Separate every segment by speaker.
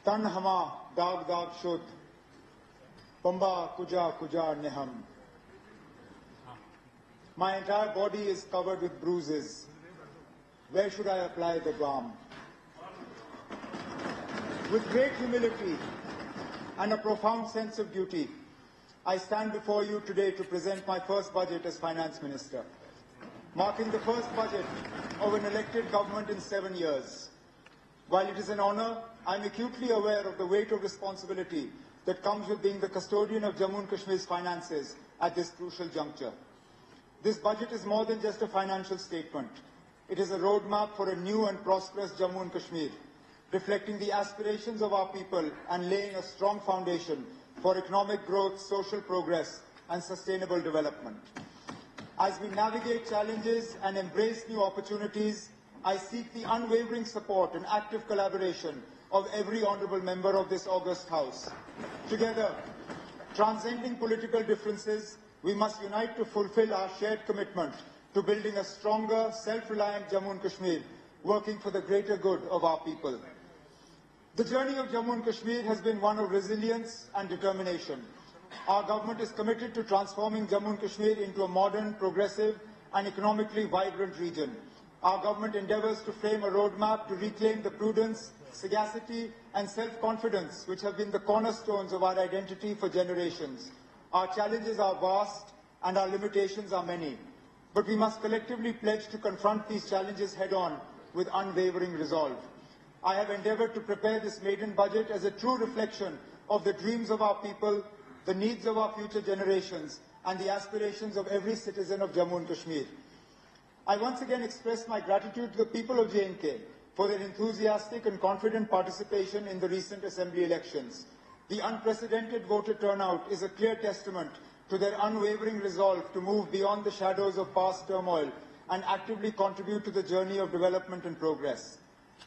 Speaker 1: Tan hama dag dag shud, Bamba kuja kuja neham. My entire body is covered with bruises. Where should I apply the balm? With great humility and a profound sense of duty, I stand before you today to present my first budget as Finance Minister, marking the first budget of an elected government in 7 years. While it is an honor, I am acutely aware of the weight of responsibility that comes with being the custodian of Jammu and Kashmir's finances at this crucial juncture. This budget is more than just a financial statement. It is a roadmap for a new and prosperous Jammu and Kashmir, reflecting the aspirations of our people and laying a strong foundation for economic growth, social progress, and sustainable development. As we navigate challenges and embrace new opportunities, I seek the unwavering support and active collaboration of every honourable member of this august House. Together, transcending political differences, we must unite to fulfil our shared commitment to building a stronger, self-reliant Jammu and Kashmir, working for the greater good of our people. The journey of Jammu and Kashmir has been one of resilience and determination. Our government is committed to transforming Jammu and Kashmir into a modern, progressive, and economically vibrant region. Our government endeavours to frame a roadmap to reclaim the prudence, sagacity, and self-confidence which have been the cornerstones of our identity for generations. Our challenges are vast and our limitations are many, but we must collectively pledge to confront these challenges head-on with unwavering resolve. I have endeavoured to prepare this maiden budget as a true reflection of the dreams of our people, the needs of our future generations, and the aspirations of every citizen of Jammu and Kashmir. I once again express my gratitude to the people of J&K for their enthusiastic and confident participation in the recent Assembly elections. The unprecedented voter turnout is a clear testament to their unwavering resolve to move beyond the shadows of past turmoil and actively contribute to the journey of development and progress.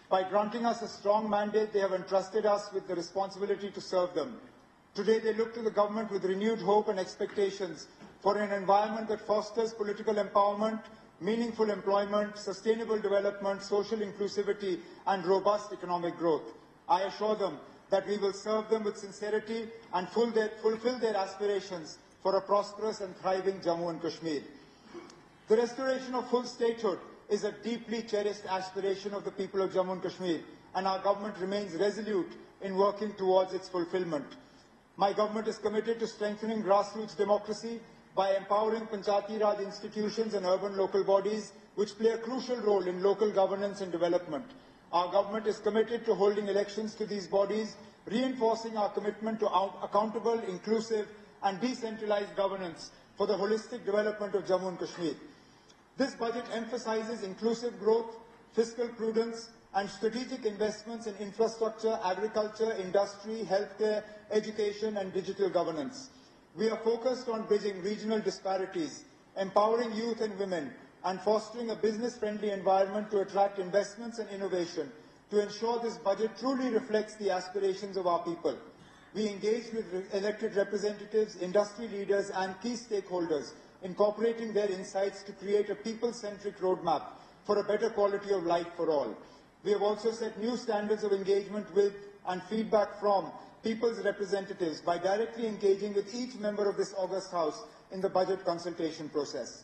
Speaker 1: By granting us a strong mandate, they have entrusted us with the responsibility to serve them. Today, they look to the government with renewed hope and expectations for an environment that fosters political empowerment, meaningful employment, sustainable development, social inclusivity, and robust economic growth. I assure them that we will serve them with sincerity and fulfill their aspirations for a prosperous and thriving Jammu and Kashmir. The restoration of full statehood is a deeply cherished aspiration of the people of Jammu and Kashmir, and our government remains resolute in working towards its fulfillment. My government is committed to strengthening grassroots democracy by empowering Panchayati Raj institutions and urban local bodies, which play a crucial role in local governance and development. Our government is committed to holding elections to these bodies, reinforcing our commitment to accountable, inclusive, and decentralized governance for the holistic development of Jammu and Kashmir. This budget emphasizes inclusive growth, fiscal prudence, and strategic investments in infrastructure, agriculture, industry, healthcare, education, and digital governance. We are focused on bridging regional disparities, empowering youth and women, and fostering a business-friendly environment to attract investments and innovation to ensure this budget truly reflects the aspirations of our people. We engaged with elected representatives, industry leaders, and key stakeholders, incorporating their insights to create a people-centric roadmap for a better quality of life for all. We have also set new standards of engagement with and feedback from people's representatives by directly engaging with each member of this august House in the budget consultation process.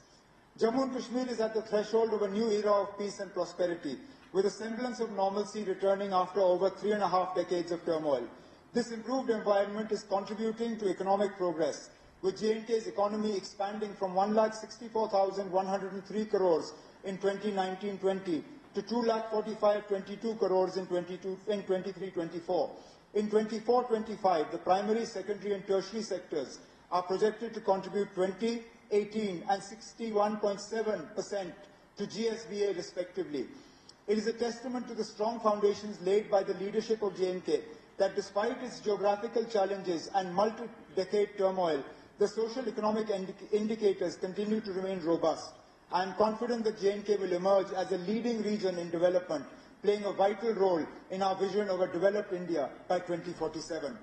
Speaker 1: Jammu and Kashmir is at the threshold of a new era of peace and prosperity, with a semblance of normalcy returning after over 3.5 decades of turmoil. This improved environment is contributing to economic progress, with J&K's economy expanding from 1,64,103 crores in 2019-20 to 2,45,22 crores in 23-24. In 24-25, the primary, secondary and tertiary sectors are projected to contribute 20, 18 and 61.7% to GSBA respectively. It is a testament to the strong foundations laid by the leadership of J&K that despite its geographical challenges and multi-decade turmoil, the social economic indicators continue to remain robust. I am confident that J&K will emerge as a leading region in development, playing a vital role in our vision of a developed India by 2047.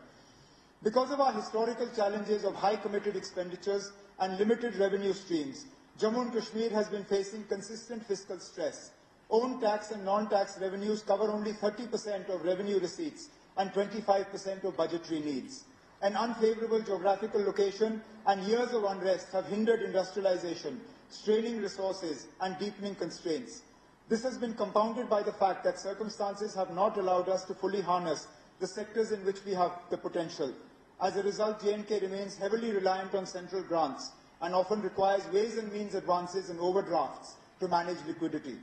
Speaker 1: Because of our historical challenges of high committed expenditures and limited revenue streams, Jammu and Kashmir has been facing consistent fiscal stress. Own tax and non-tax revenues cover only 30% of revenue receipts, and 25% of budgetary needs. An unfavorable geographical location and years of unrest have hindered industrialization, straining resources and deepening constraints. This has been compounded by the fact that circumstances have not allowed us to fully harness the sectors in which we have the potential. As a result, J&K remains heavily reliant on central grants and often requires ways and means advances and overdrafts to manage liquidity.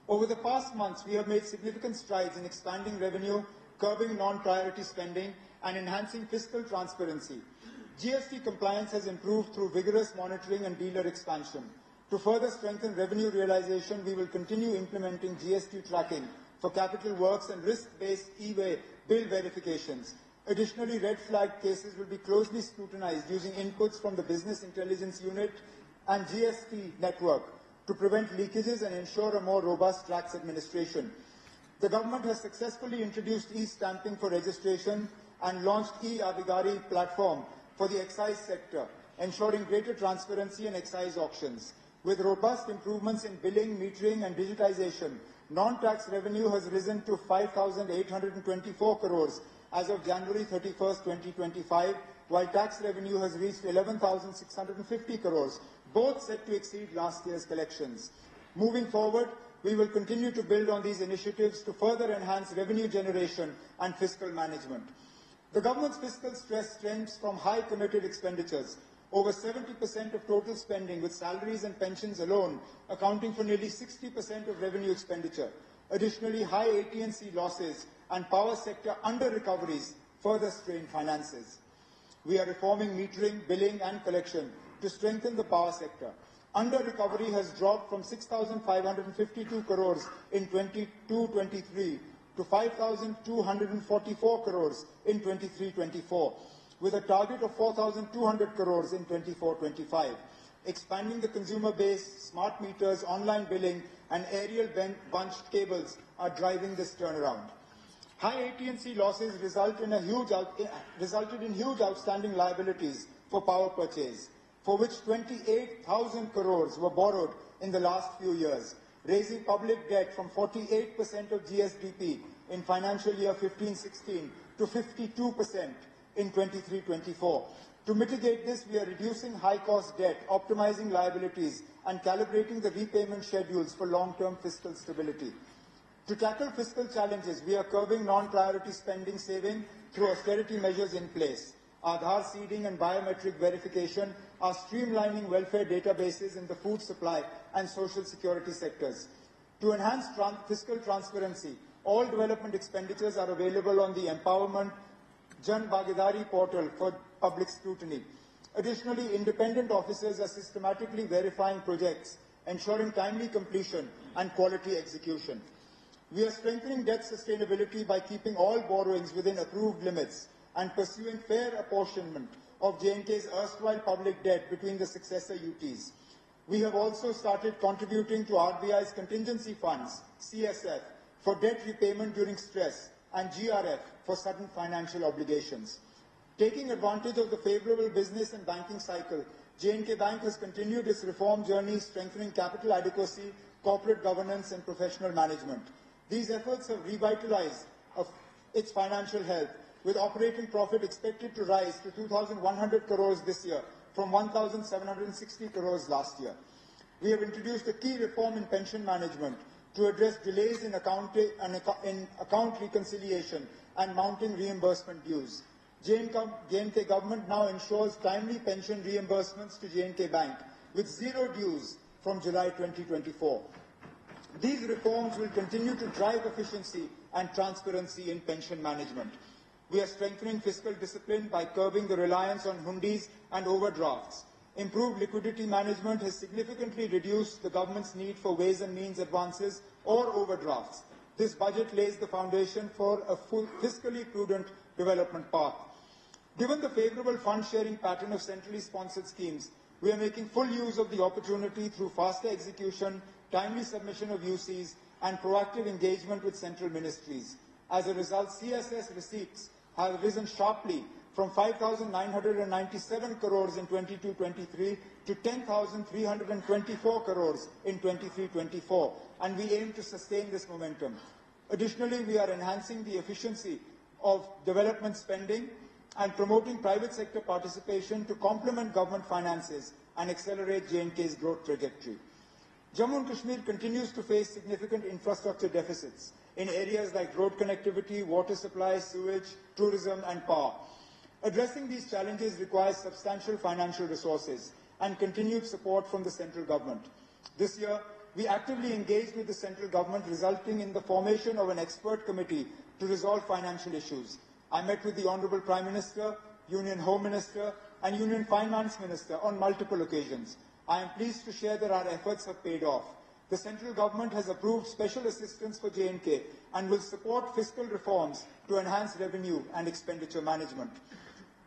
Speaker 1: Over the past months, we have made significant strides in expanding revenue, curbing non-priority spending, and enhancing fiscal transparency. GST compliance has improved through vigorous monitoring and dealer expansion. To further strengthen revenue realization, we will continue implementing GST tracking for capital works and risk-based e-way bill verifications. Additionally, red flag cases will be closely scrutinized using inputs from the Business Intelligence Unit and GST network to prevent leakages and ensure a more robust tax administration. The government has successfully introduced e-stamping for registration and launched e-Abhigari platform for the excise sector, ensuring greater transparency in excise auctions. With robust improvements in billing, metering and digitization, non-tax revenue has risen to 5,824 crores as of January 31st, 2025, while tax revenue has reached 11,650 crores, both set to exceed last year's collections. Moving forward, we will continue to build on these initiatives to further enhance revenue generation and fiscal management. The government's fiscal stress stems from high committed expenditures. Over 70% of total spending, with salaries and pensions alone accounting for nearly 60% of revenue expenditure. Additionally, high AT&C losses and power sector under-recoveries further strain finances. We are reforming metering, billing and collection to strengthen the power sector. Under-recovery has dropped from 6,552 crores in 22-23 to 5,244 crores in 23-24, with a target of 4,200 crores in 24-25. Expanding the consumer base, smart meters, online billing, and aerial bunched cables are driving this turnaround. High AT&C losses resulted in huge outstanding liabilities for power purchase, for which 28,000 crores were borrowed in the last few years, raising public debt from 48% of GSDP in financial year 15-16 to 52% in 23-24. To mitigate this, we are reducing high-cost debt, optimizing liabilities, and calibrating the repayment schedules for long-term fiscal stability. To tackle fiscal challenges, we are curbing non-priority spending saving through austerity measures in place. Aadhaar seeding and biometric verification are streamlining welfare databases in the food supply and social security sectors. To enhance fiscal transparency, all development expenditures are available on the Empowerment Jan Bhagidari portal for public scrutiny. Additionally, independent officers are systematically verifying projects, ensuring timely completion and quality execution. We are strengthening debt sustainability by keeping all borrowings within approved limits and pursuing fair apportionment of J&K's erstwhile public debt between the successor UTs. We have also started contributing to RBI's contingency funds, CSF, for debt repayment during stress and GRF for sudden financial obligations. Taking advantage of the favorable business and banking cycle, J&K Bank has continued its reform journey, strengthening capital adequacy, corporate governance and professional management. These efforts have revitalized its financial health, with operating profit expected to rise to 2,100 crores this year from 1,760 crores last year. We have introduced a key reform in pension management to address delays in account reconciliation and mounting reimbursement dues. J&K government now ensures timely pension reimbursements to J&K Bank with zero dues from July 2024. These reforms will continue to drive efficiency and transparency in pension management. We are strengthening fiscal discipline by curbing the reliance on hundis and overdrafts. Improved liquidity management has significantly reduced the government's need for ways and means advances or overdrafts. This budget lays the foundation for a fiscally prudent development path. Given the favorable fund-sharing pattern of centrally sponsored schemes, we are making full use of the opportunity through faster execution, timely submission of UCs, and proactive engagement with central ministries. As a result, CSS receipts have risen sharply from 5,997 crores in 22-23 to 10,324 crores in 23-24, and we aim to sustain this momentum. Additionally, we are enhancing the efficiency of development spending and promoting private sector participation to complement government finances and accelerate J&K's growth trajectory. Jammu and Kashmir continues to face significant infrastructure deficits in areas like road connectivity, water supply, sewage, tourism, and power. Addressing these challenges requires substantial financial resources and continued support from the central government. This year, we actively engaged with the central government, resulting in the formation of an expert committee to resolve financial issues. I met with the Honourable Prime Minister, Union Home Minister, and Union Finance Minister on multiple occasions. I am pleased to share that our efforts have paid off. The central government has approved special assistance for J&K and will support fiscal reforms to enhance revenue and expenditure management.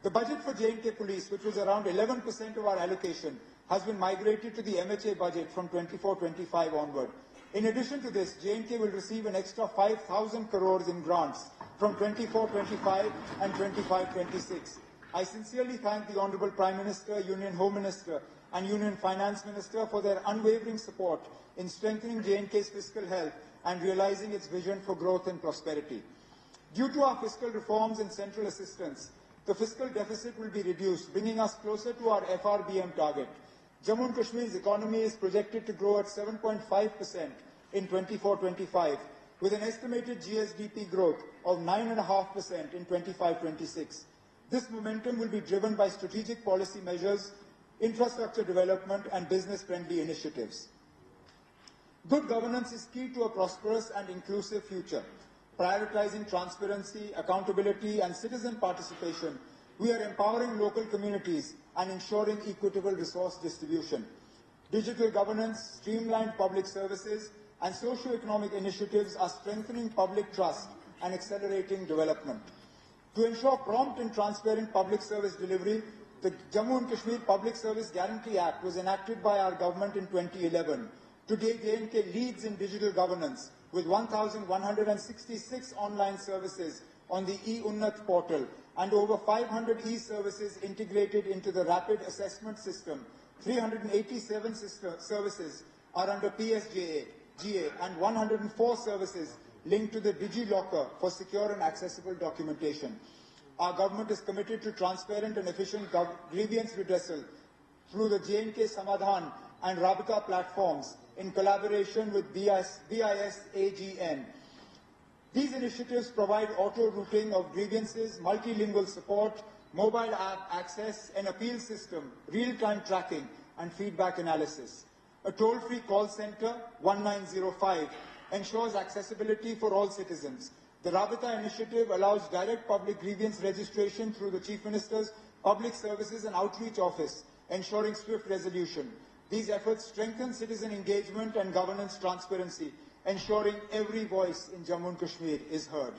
Speaker 1: The budget for J&K Police, which was around 11% of our allocation, has been migrated to the MHA budget from 24-25 onward. In addition to this, J&K will receive an extra 5,000 crores in grants from 24-25 and 25-26. I sincerely thank the Honourable Prime Minister, Union Home Minister, and Union Finance Minister for their unwavering support in strengthening J&K's fiscal health and realizing its vision for growth and prosperity. Due to our fiscal reforms and central assistance, the fiscal deficit will be reduced, bringing us closer to our FRBM target. Jammu and Kashmir's economy is projected to grow at 7.5% in 24-25, with an estimated GSDP growth of 9.5% in 25-26. This momentum will be driven by strategic policy measures, infrastructure development, and business-friendly initiatives. Good governance is key to a prosperous and inclusive future. Prioritizing transparency, accountability, and citizen participation, we are empowering local communities and ensuring equitable resource distribution. Digital governance, streamlined public services, and socio-economic initiatives are strengthening public trust and accelerating development. To ensure prompt and transparent public service delivery, the Jammu and Kashmir Public Service Guarantee Act was enacted by our government in 2011. Today, J&K leads in digital governance with 1,166 online services on the e-Unnat portal and over 500 e-services integrated into the rapid assessment system. 387 services are under PSJA, GA, and 104 services linked to the DigiLocker for secure and accessible documentation. Our government is committed to transparent and efficient grievance redressal through the J&K Samadhan and Rabita platforms in collaboration with BIS AGN. These initiatives provide auto-routing of grievances, multilingual support, mobile app access, an appeal system, real-time tracking, and feedback analysis. A toll-free call center, 1905, ensures accessibility for all citizens. The Rabita initiative allows direct public grievance registration through the Chief Minister's Public Services and Outreach Office, ensuring swift resolution. These efforts strengthen citizen engagement and governance transparency, ensuring every voice in Jammu and Kashmir is heard.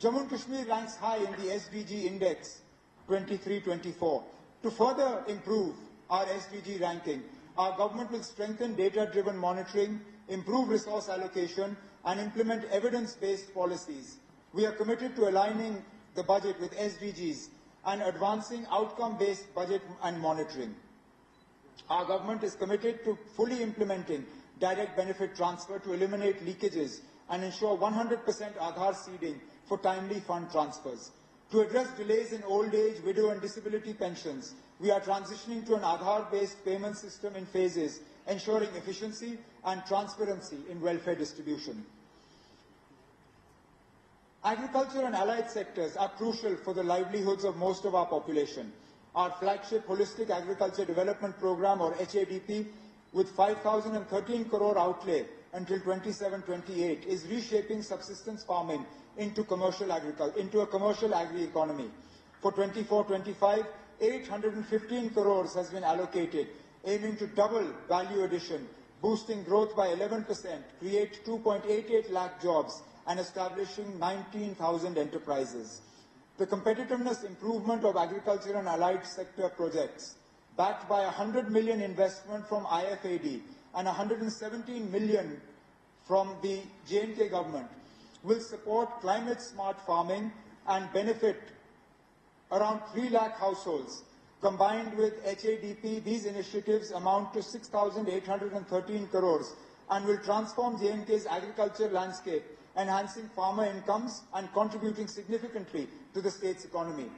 Speaker 1: Jammu and Kashmir ranks high in the SDG Index 23-24. To further improve our SDG ranking, our government will strengthen data-driven monitoring, improve resource allocation, and implement evidence-based policies. We are committed to aligning the budget with SDGs and advancing outcome-based budget and monitoring. Our government is committed to fully implementing direct benefit transfer to eliminate leakages and ensure 100% Aadhaar seeding for timely fund transfers. To address delays in old age, widow and disability pensions, we are transitioning to an Aadhaar-based payment system in phases, ensuring efficiency and transparency in welfare distribution. Agriculture and allied sectors are crucial for the livelihoods of most of our population. Our flagship Holistic Agriculture Development Program, or HADP, with 5,013 crore outlay until 27-28, is reshaping subsistence farming into a commercial agri-economy. For 24-25, 815 crores has been allocated, aiming to double value addition, boosting growth by 11%, create 2.88 lakh jobs, and establishing 19,000 enterprises. The competitiveness improvement of agriculture and allied sector projects, backed by 100 million investment from IFAD and 117 million from the J&K government, will support climate-smart farming and benefit around 3 lakh households. Combined with HADP, these initiatives amount to 6,813 crores and will transform J&K's agriculture landscape enhancing farmer incomes and contributing significantly to the state's economy.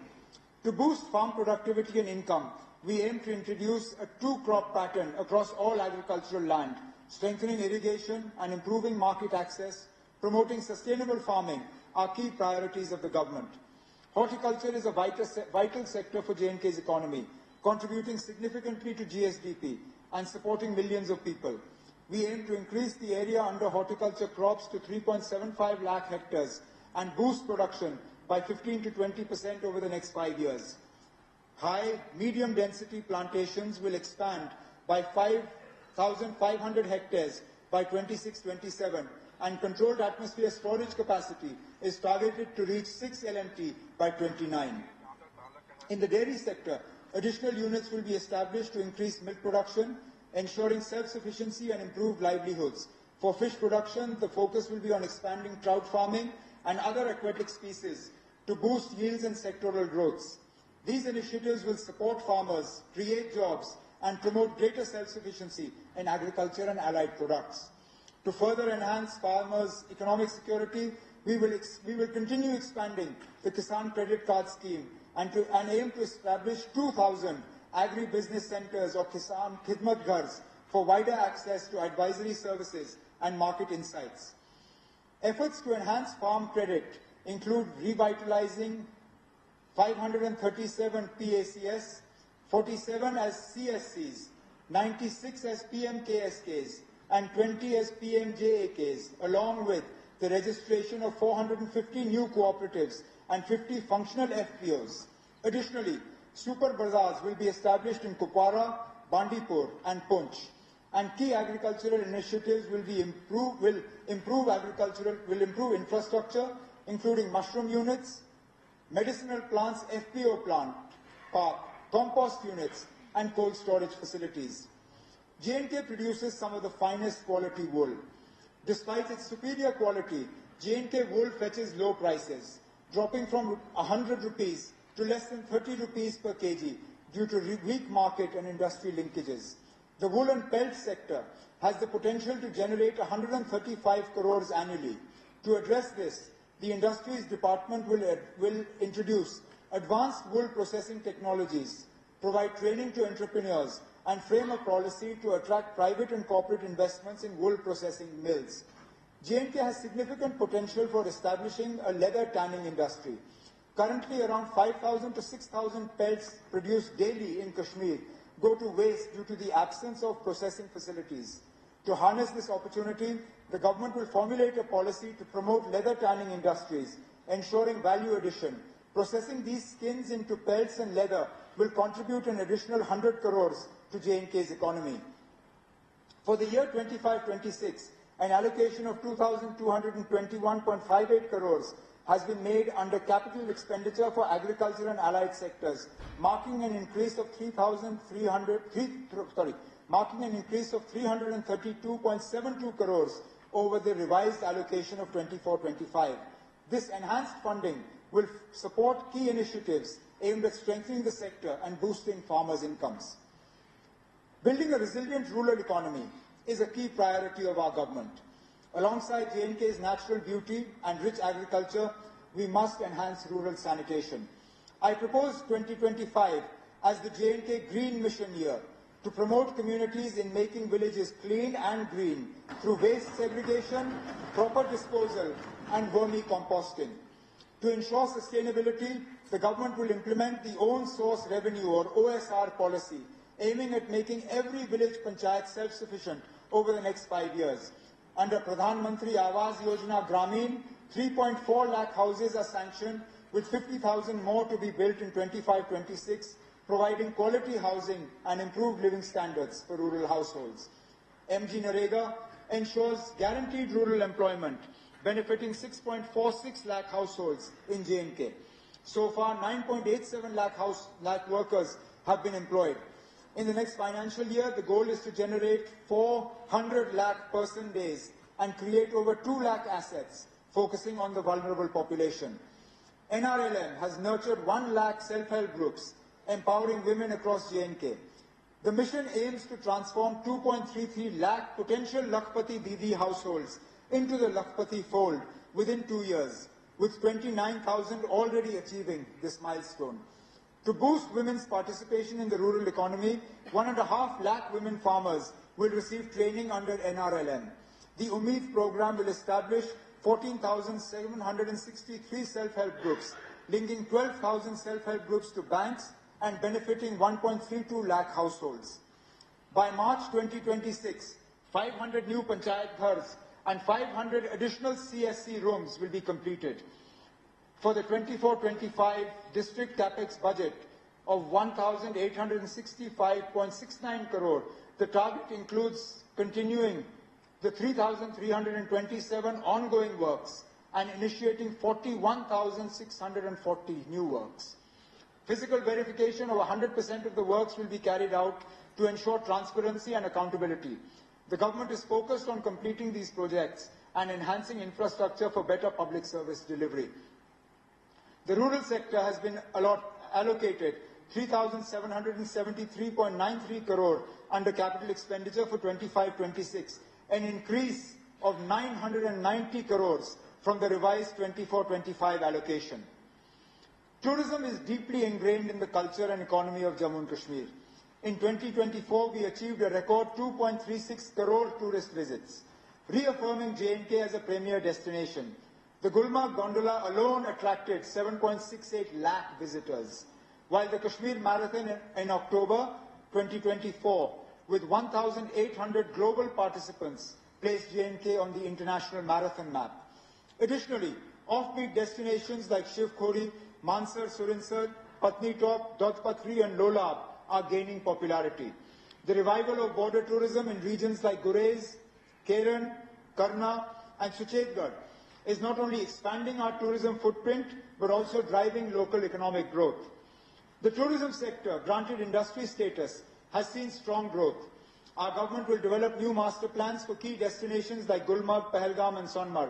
Speaker 1: To boost farm productivity and income, we aim to introduce a two-crop pattern across all agricultural land, strengthening irrigation and improving market access, promoting sustainable farming are key priorities of the government. Horticulture is a vital sector for J&K's economy, contributing significantly to GSDP and supporting millions of people. We aim to increase the area under horticulture crops to 3.75 lakh hectares and boost production by 15 to 20% over the next 5 years. High, medium density plantations will expand by 5,500 hectares by 26-27, and controlled atmosphere storage capacity is targeted to reach 6 LMT by 29. In the dairy sector, additional units will be established to increase milk production, ensuring self-sufficiency and improved livelihoods. For fish production, the focus will be on expanding trout farming and other aquatic species to boost yields and sectoral growths. These initiatives will support farmers, create jobs, and promote greater self-sufficiency in agriculture and allied products. To further enhance farmers' economic security, we will continue expanding the Kisan Credit Card Scheme and aim to establish 2,000 agri-business centers or Kisan Khidmat Ghars for wider access to advisory services and market insights. Efforts to enhance farm credit include revitalizing 537 PACS, 47 as CSCs, 96 as PMKSKs, and 20 as PMJAKs, along with the registration of 450 new cooperatives and 50 functional FPOs. Additionally, super bazaars will be established in Kupwara, Bandipur, and Poonch, and key agricultural initiatives will improve infrastructure, including mushroom units, medicinal plants FPO plant, park, compost units, and cold storage facilities. J&K produces some of the finest quality wool. Despite its superior quality, J&K wool fetches low prices, dropping from 100 rupees to less than 30 rupees per kg due to weak market and industry linkages. The wool and pelt sector has the potential to generate 135 crores annually. To address this, the Industries Department will introduce advanced wool processing technologies, provide training to entrepreneurs, and frame a policy to attract private and corporate investments in wool processing mills. J&K has significant potential for establishing a leather tanning industry. Currently, around 5,000 to 6,000 pelts produced daily in Kashmir go to waste due to the absence of processing facilities. To harness this opportunity, the government will formulate a policy to promote leather tanning industries, ensuring value addition. Processing these skins into pelts and leather will contribute an additional 100 crores to J&K's economy. For the year 25-26, an allocation of 2,221.58 crores has been made under capital expenditure for agriculture and allied sectors, marking an increase of 332.72 crores over the revised allocation of 24-25. This enhanced funding will support key initiatives aimed at strengthening the sector and boosting farmers' incomes. Building a resilient rural economy is a key priority of our government. Alongside J&K's natural beauty and rich agriculture, we must enhance rural sanitation. I propose 2025 as the J&K Green Mission year to promote communities in making villages clean and green through waste segregation, proper disposal, and vermicomposting. To ensure sustainability, the government will implement the Own Source Revenue or OSR policy, aiming at making every village panchayat self-sufficient over the next 5 years. Under Pradhan Mantri Awas Yojana Gramin, 3.4 lakh houses are sanctioned, with 50,000 more to be built in 25-26, providing quality housing and improved living standards for rural households. MG Narega ensures guaranteed rural employment, benefiting 6.46 lakh households in J&K. So far, 9.87 lakh workers have been employed. In the next financial year, the goal is to generate 400 lakh person days and create over 2 lakh assets, focusing on the vulnerable population. NRLM has nurtured 1 lakh self-help groups, empowering women across J&K. The mission aims to transform 2.33 lakh potential Lakhpati Didi households into the Lakhpati fold within 2 years, with 29,000 already achieving this milestone. To boost women's participation in the rural economy, 1.5 lakh women farmers will receive training under NRLM. The Umeed program will establish 14,763 self-help groups, linking 12,000 self-help groups to banks and benefiting 1.32 lakh households. By March 2026, 500 new Panchayat Ghars and 500 additional CSC rooms will be completed. For the 24-25 district capex budget of 1,865.69 crore, the target includes continuing the 3,327 ongoing works and initiating 41,640 new works. Physical verification of 100% of the works will be carried out to ensure transparency and accountability. The government is focused on completing these projects and enhancing infrastructure for better public service delivery. The rural sector has been allocated 3,773.93 crore under capital expenditure for 25-26, an increase of 990 crores from the revised 24-25 allocation. Tourism is deeply ingrained in the culture and economy of Jammu and Kashmir. In 2024, we achieved a record 2.36 crore tourist visits, reaffirming J&K as a premier destination. The Gulmarg Gondola alone attracted 7.68 lakh visitors, while the Kashmir Marathon in October 2024, with 1,800 global participants, placed J&K on the international marathon map. Additionally, offbeat destinations like Shivkhori, Mansar, Surinsar, Patnitop, Dodpatri and Lolab are gaining popularity. The revival of border tourism in regions like Gurez, Keren, Karna and Suchetgarh is not only expanding our tourism footprint, but also driving local economic growth. The tourism sector, granted industry status, has seen strong growth. Our government will develop new master plans for key destinations like Gulmarg, Pahalgam and Sonmarg,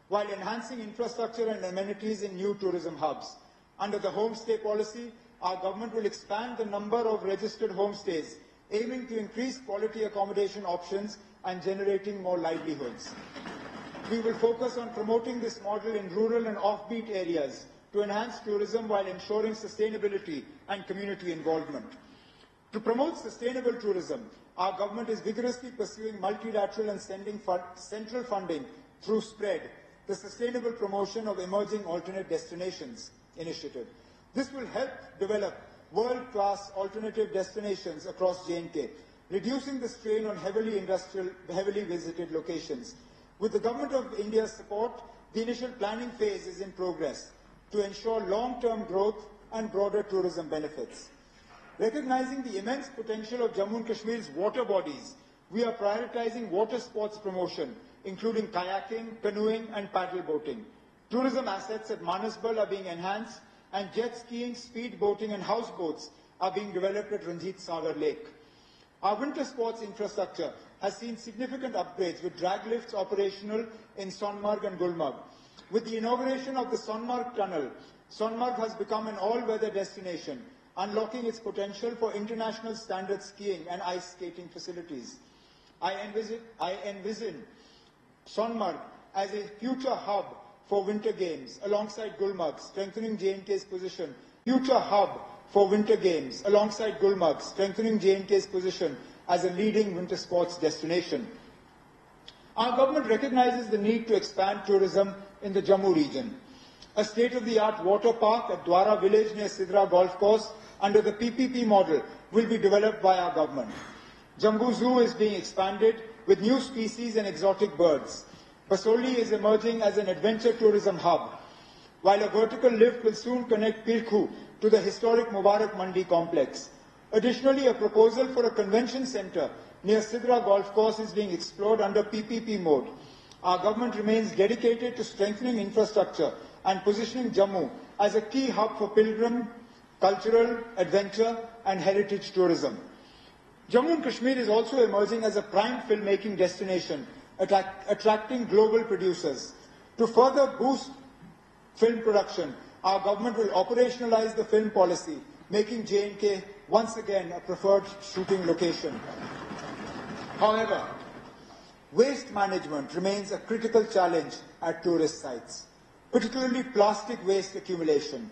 Speaker 1: while enhancing infrastructure and amenities in new tourism hubs. Under the homestay policy, our government will expand the number of registered homestays, aiming to increase quality accommodation options and generating more livelihoods. We will focus on promoting this model in rural and offbeat areas to enhance tourism while ensuring sustainability and community involvement. To promote sustainable tourism, our government is vigorously pursuing multilateral and central funding through SPREAD, the Sustainable Promotion of Emerging Alternate Destinations initiative. This will help develop world-class alternative destinations across J&K, reducing the strain on heavily visited locations. With the Government of India's support, the initial planning phase is in progress to ensure long-term growth and broader tourism benefits. Recognizing the immense potential of Jammu and Kashmir's water bodies, we are prioritizing water sports promotion, including kayaking, canoeing and paddle boating. Tourism assets at Manasbal are being enhanced, and jet skiing, speed boating and houseboats are being developed at Ranjit Sagar Lake. Our winter sports infrastructure has seen significant upgrades, with drag lifts operational in Sonmarg and Gulmarg. With the inauguration of the Sonmarg Tunnel, Sonmarg has become an all-weather destination, unlocking its potential for international standard skiing and ice skating facilities. I envision Sonmarg as a future hub for winter games alongside Gulmarg, strengthening J&K's position. Strengthening J&K's position as a leading winter sports destination. Our government recognizes the need to expand tourism in the Jammu region. A state-of-the-art water park at Dwara village near Sidra Golf Course under the PPP model will be developed by our government. Jambu Zoo is being expanded with new species and exotic birds. Basoli is emerging as an adventure tourism hub, while a vertical lift will soon connect Pirkhu to the historic Mubarak Mandi complex. Additionally, a proposal for a convention centre near Sidra Golf Course is being explored under PPP mode. Our government remains dedicated to strengthening infrastructure and positioning Jammu as a key hub for pilgrim, cultural, adventure and heritage tourism. Jammu and Kashmir is also emerging as a prime filmmaking destination, attracting global producers. To further boost film production, our government will operationalize the film policy, making J&K once again a preferred shooting location. However, Waste management remains a critical challenge at tourist sites, particularly plastic waste accumulation.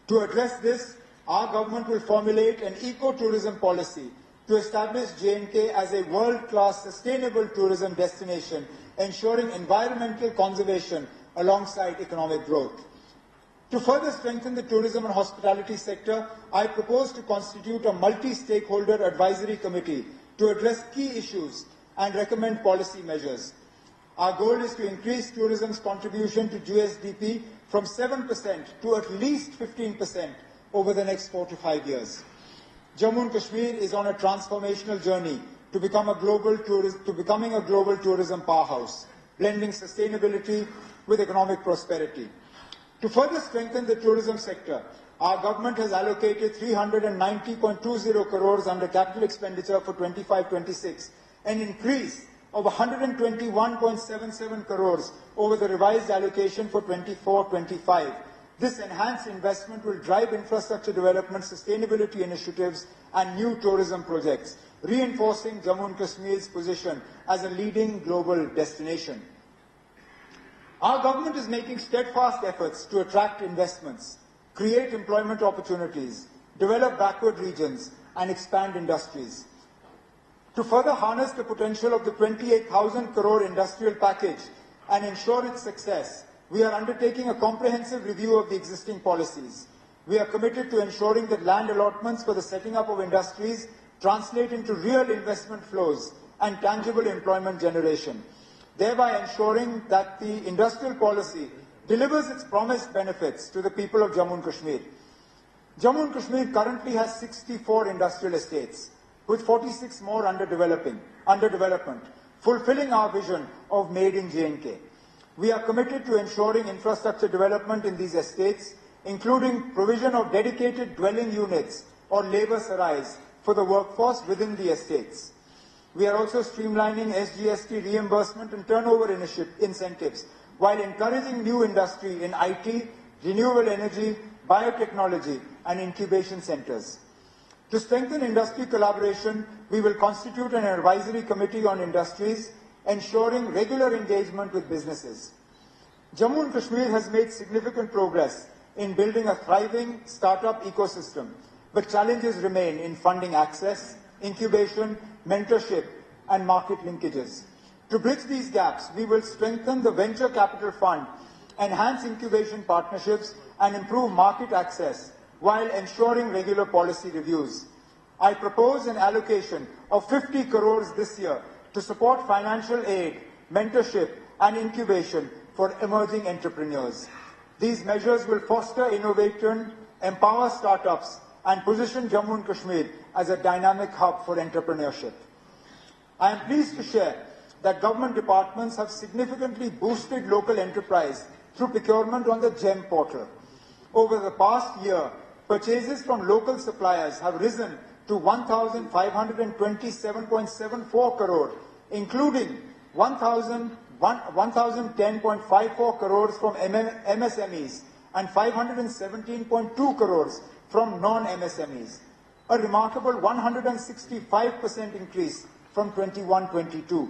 Speaker 1: To address this, our government will formulate an eco-tourism policy to establish J&K as a world-class sustainable tourism destination, ensuring environmental conservation alongside economic growth. To further strengthen the tourism and hospitality sector, I propose to constitute a multi-stakeholder advisory committee to address key issues and recommend policy measures. Our goal is to increase tourism's contribution to GSDP from 7% to at least 15% over the next 4 to 5 years. Jammu and Kashmir is on a transformational journey to becoming a global tourism powerhouse, blending sustainability with economic prosperity. To further strengthen the tourism sector, our government has allocated 390.20 crores under capital expenditure for 25-26, an increase of 121.77 crores over the revised allocation for 24-25. This enhanced investment will drive infrastructure development, sustainability initiatives, and new tourism projects, reinforcing Jammu and Kashmir's position as a leading global destination. Our government is making steadfast efforts to attract investments, create employment opportunities, develop backward regions, and expand industries. To further harness the potential of the 28,000 crore industrial package and ensure its success, we are undertaking a comprehensive review of the existing policies. We are committed to ensuring that land allotments for the setting up of industries translate into real investment flows and tangible employment generation, thereby ensuring that the industrial policy delivers its promised benefits to the people of Jammu and Kashmir. Jammu and Kashmir currently has 64 industrial estates, with 46 more under development, fulfilling our vision of Made in J&K. We are committed to ensuring infrastructure development in these estates, including provision of dedicated dwelling units or labour sarais for the workforce within the estates. We are also streamlining SGST reimbursement and turnover incentives while encouraging new industry in IT, renewable energy, biotechnology, and incubation centres. To strengthen industry collaboration, we will constitute an advisory committee on industries, ensuring regular engagement with businesses. Jammu and Kashmir has made significant progress in building a thriving startup ecosystem, but challenges remain in funding access, incubation, mentorship, and market linkages. To bridge these gaps, we will strengthen the venture capital fund, enhance incubation partnerships, and improve market access while ensuring regular policy reviews. I propose an allocation of 50 crores this year to support financial aid, mentorship, and incubation for emerging entrepreneurs. These measures will foster innovation, empower startups, and position Jammu and Kashmir as a dynamic hub for entrepreneurship. I am pleased to share that government departments have significantly boosted local enterprise through procurement on the GEM portal. Over the past year, purchases from local suppliers have risen to 1,527.74 crore, including 1,010.54 crores from MSMEs and 517.2 crores from non-MSMEs, a remarkable 165% increase from 21-22.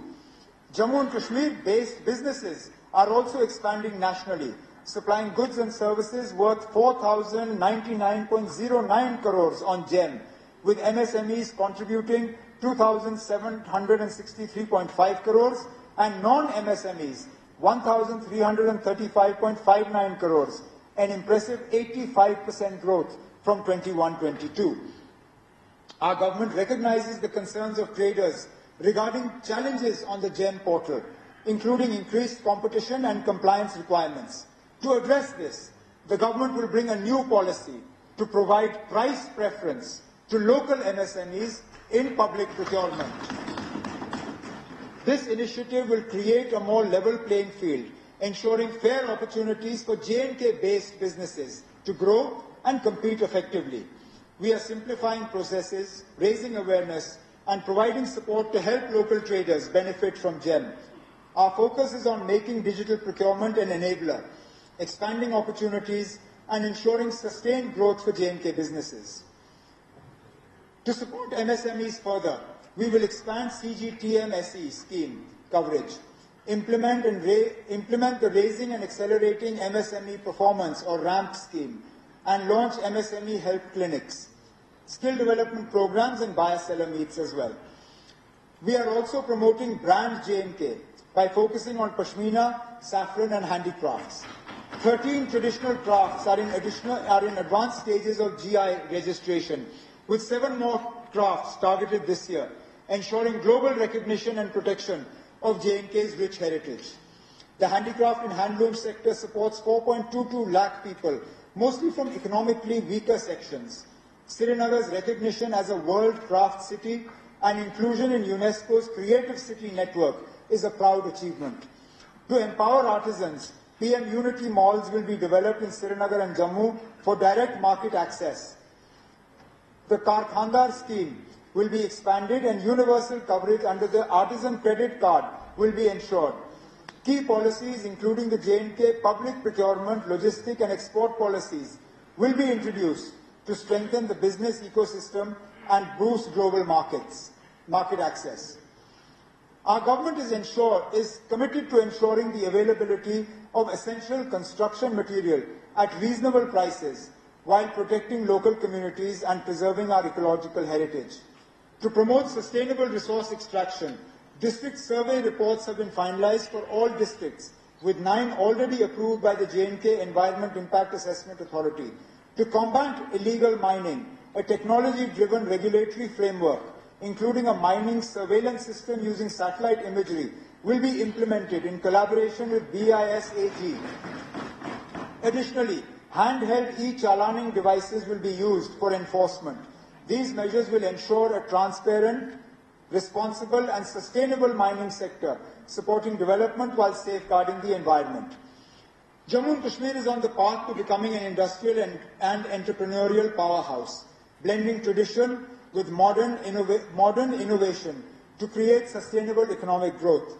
Speaker 1: Jammu and Kashmir-based businesses are also expanding nationally, supplying goods and services worth 4,099.09 crores on GEM, with MSMEs contributing 2,763.5 crores and non-MSMEs 1,335.59 crores, an impressive 85% growth from 21-22. Our government recognizes the concerns of traders regarding challenges on the GEM portal, including increased competition and compliance requirements. To address this, the government will bring a new policy to provide price preference to local MSMEs in public procurement. This initiative will create a more level playing field, ensuring fair opportunities for J&K-based businesses to grow and compete effectively. We are simplifying processes, raising awareness, and providing support to help local traders benefit from GEM. Our focus is on making digital procurement an enabler, expanding opportunities, and ensuring sustained growth for J&K businesses. To support MSMEs further, we will expand CGTMSE scheme, coverage, implement the Raising and Accelerating MSME Performance or RAMP scheme, and launch MSME help clinics, skill development programs, and buyer-seller meets as well. We are also promoting brand J&K by focusing on Pashmina, saffron, and handicrafts. 13 traditional crafts are in advanced stages of GI registration, with 7 more crafts targeted this year, ensuring global recognition and protection of J&K's rich heritage. The handicraft and handloom sector supports 4.22 lakh people, mostly from economically weaker sections. Srinagar's recognition as a world craft city and inclusion in UNESCO's Creative City Network is a proud achievement. To empower artisans, PM Unity malls will be developed in Srinagar and Jammu for direct market access. The Karkhandar scheme will be expanded and universal coverage under the Artisan Credit Card will be ensured. Key policies, including the J&K public procurement, logistic and export policies, will be introduced to strengthen the business ecosystem and boost global market access. Our government is committed to ensuring the availability of essential construction material at reasonable prices while protecting local communities and preserving our ecological heritage. To promote sustainable resource extraction, district survey reports have been finalized for all districts, with 9 already approved by the J&K Environment Impact Assessment Authority. To combat illegal mining, a technology-driven regulatory framework, including a mining surveillance system using satellite imagery, will be implemented in collaboration with BISAG. Additionally, handheld e-chalaning devices will be used for enforcement. These measures will ensure a transparent, responsible and sustainable mining sector, supporting development while safeguarding the environment. Jammu and Kashmir is on the path to becoming an industrial and entrepreneurial powerhouse, blending tradition with modern innovation to create sustainable economic growth.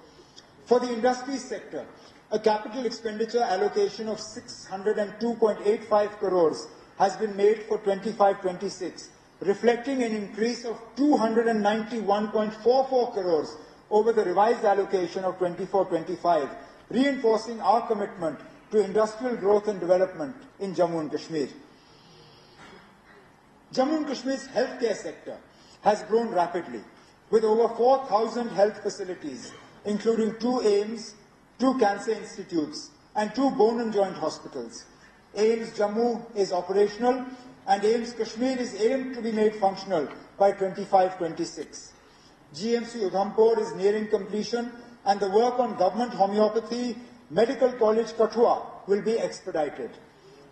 Speaker 1: For the industry sector, a capital expenditure allocation of 602.85 crores has been made for 25-26, reflecting an increase of 291.44 crores over the revised allocation of 24-25, reinforcing our commitment to industrial growth and development in Jammu and Kashmir. Jammu and Kashmir's healthcare sector has grown rapidly, with over 4,000 health facilities, including 2 AIIMS, 2 cancer institutes, and 2 bone and joint hospitals. AIIMS Jammu is operational, and AIIMS Kashmir is aimed to be made functional by 25-26. GMC Udhampur is nearing completion, and the work on government homeopathy Medical College Kathua will be expedited.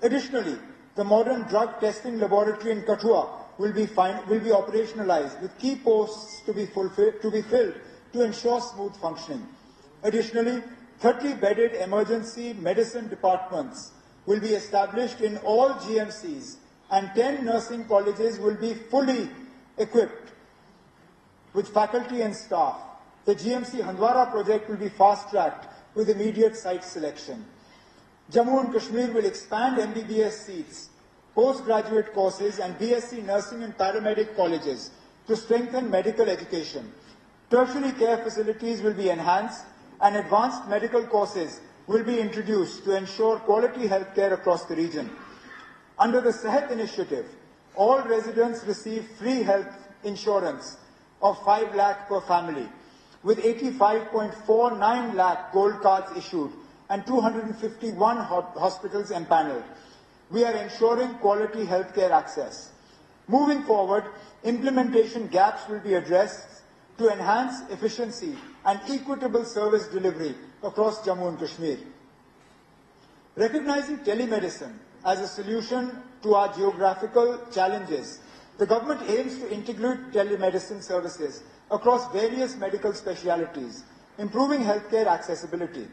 Speaker 1: Additionally, the modern drug testing laboratory in Kathua will be operationalized, with key posts to be filled to ensure smooth functioning. Additionally, 30-bedded emergency medicine departments will be established in all GMCs, and 10 nursing colleges will be fully equipped with faculty and staff. The GMC Handwara project will be fast-tracked with immediate site selection. Jammu and Kashmir will expand MBBS seats, postgraduate courses, and BSc nursing and paramedic colleges to strengthen medical education. Tertiary care facilities will be enhanced, and advanced medical courses will be introduced to ensure quality healthcare across the region. Under the Sehat initiative, all residents receive free health insurance of 5 lakh per family, with 85.49 lakh gold cards issued and 251 hospitals empaneled. We are ensuring quality healthcare access. Moving forward, implementation gaps will be addressed to enhance efficiency and equitable service delivery across Jammu and Kashmir. Recognizing telemedicine as a solution to our geographical challenges, the government aims to integrate telemedicine services across various medical specialities, improving healthcare accessibility.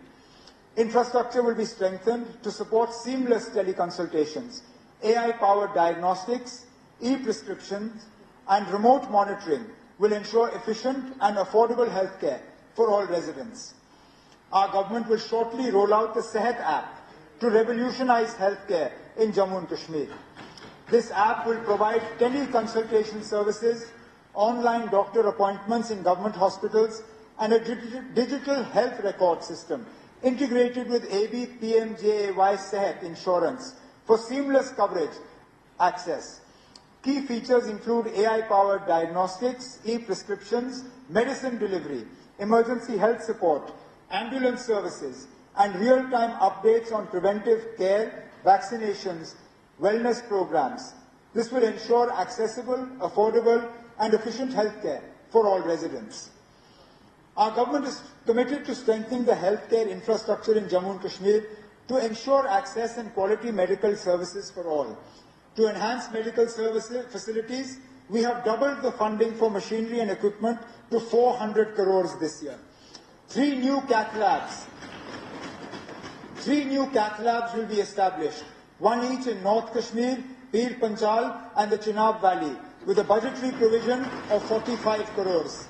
Speaker 1: Infrastructure will be strengthened to support seamless teleconsultations, AI-powered diagnostics, e-prescriptions, and remote monitoring will ensure efficient and affordable healthcare for all residents. Our government will shortly roll out the Sehat app to revolutionize healthcare in Jammu and Kashmir. This app will provide teleconsultation services, online doctor appointments in government hospitals, and a digital health record system integrated with AB PMJAY Sehat insurance for seamless coverage access. Key features include AI-powered diagnostics, e-prescriptions, medicine delivery, emergency health support, ambulance services, and real-time updates on preventive care, vaccinations, wellness programs. This will ensure accessible, affordable, and efficient healthcare for all residents. Our government is committed to strengthening the healthcare infrastructure in Jammu and Kashmir to ensure access and quality medical services for all. To enhance medical services facilities, we have doubled the funding for machinery and equipment to 400 crores this year. Three new cath labs will be established, one each in North Kashmir, Pir Panchal and the Chenab Valley, with a budgetary provision of 45 crores.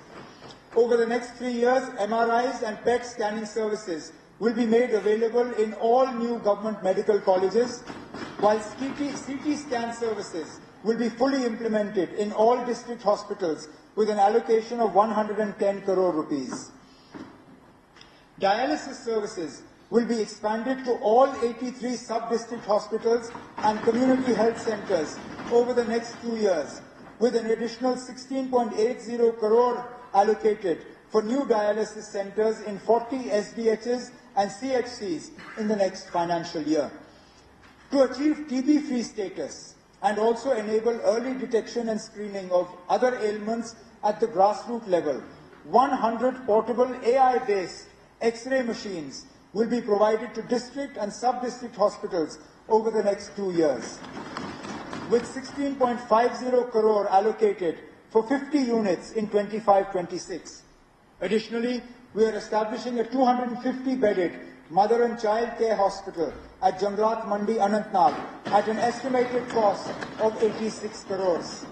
Speaker 1: Over the next 3 years, MRIs and PET scanning services will be made available in all new government medical colleges, while CT scan services will be fully implemented in all district hospitals with an allocation of 110 crore rupees. Dialysis services will be expanded to all 83 sub-district hospitals and community health centers over the next 2 years, with an additional 16.80 crore allocated for new dialysis centers in 40 SDHs and CHCs in the next financial year. To achieve TB-free status and also enable early detection and screening of other ailments at the grassroots level, 100 portable AI-based X-ray machines will be provided to district and sub-district hospitals over the next 2 years, with 16.50 crore allocated for 50 units in 25-26. Additionally, we are establishing a 250-bedded mother and child care hospital at Janglat Mandi, Anantnag, at an estimated cost of 86 crores.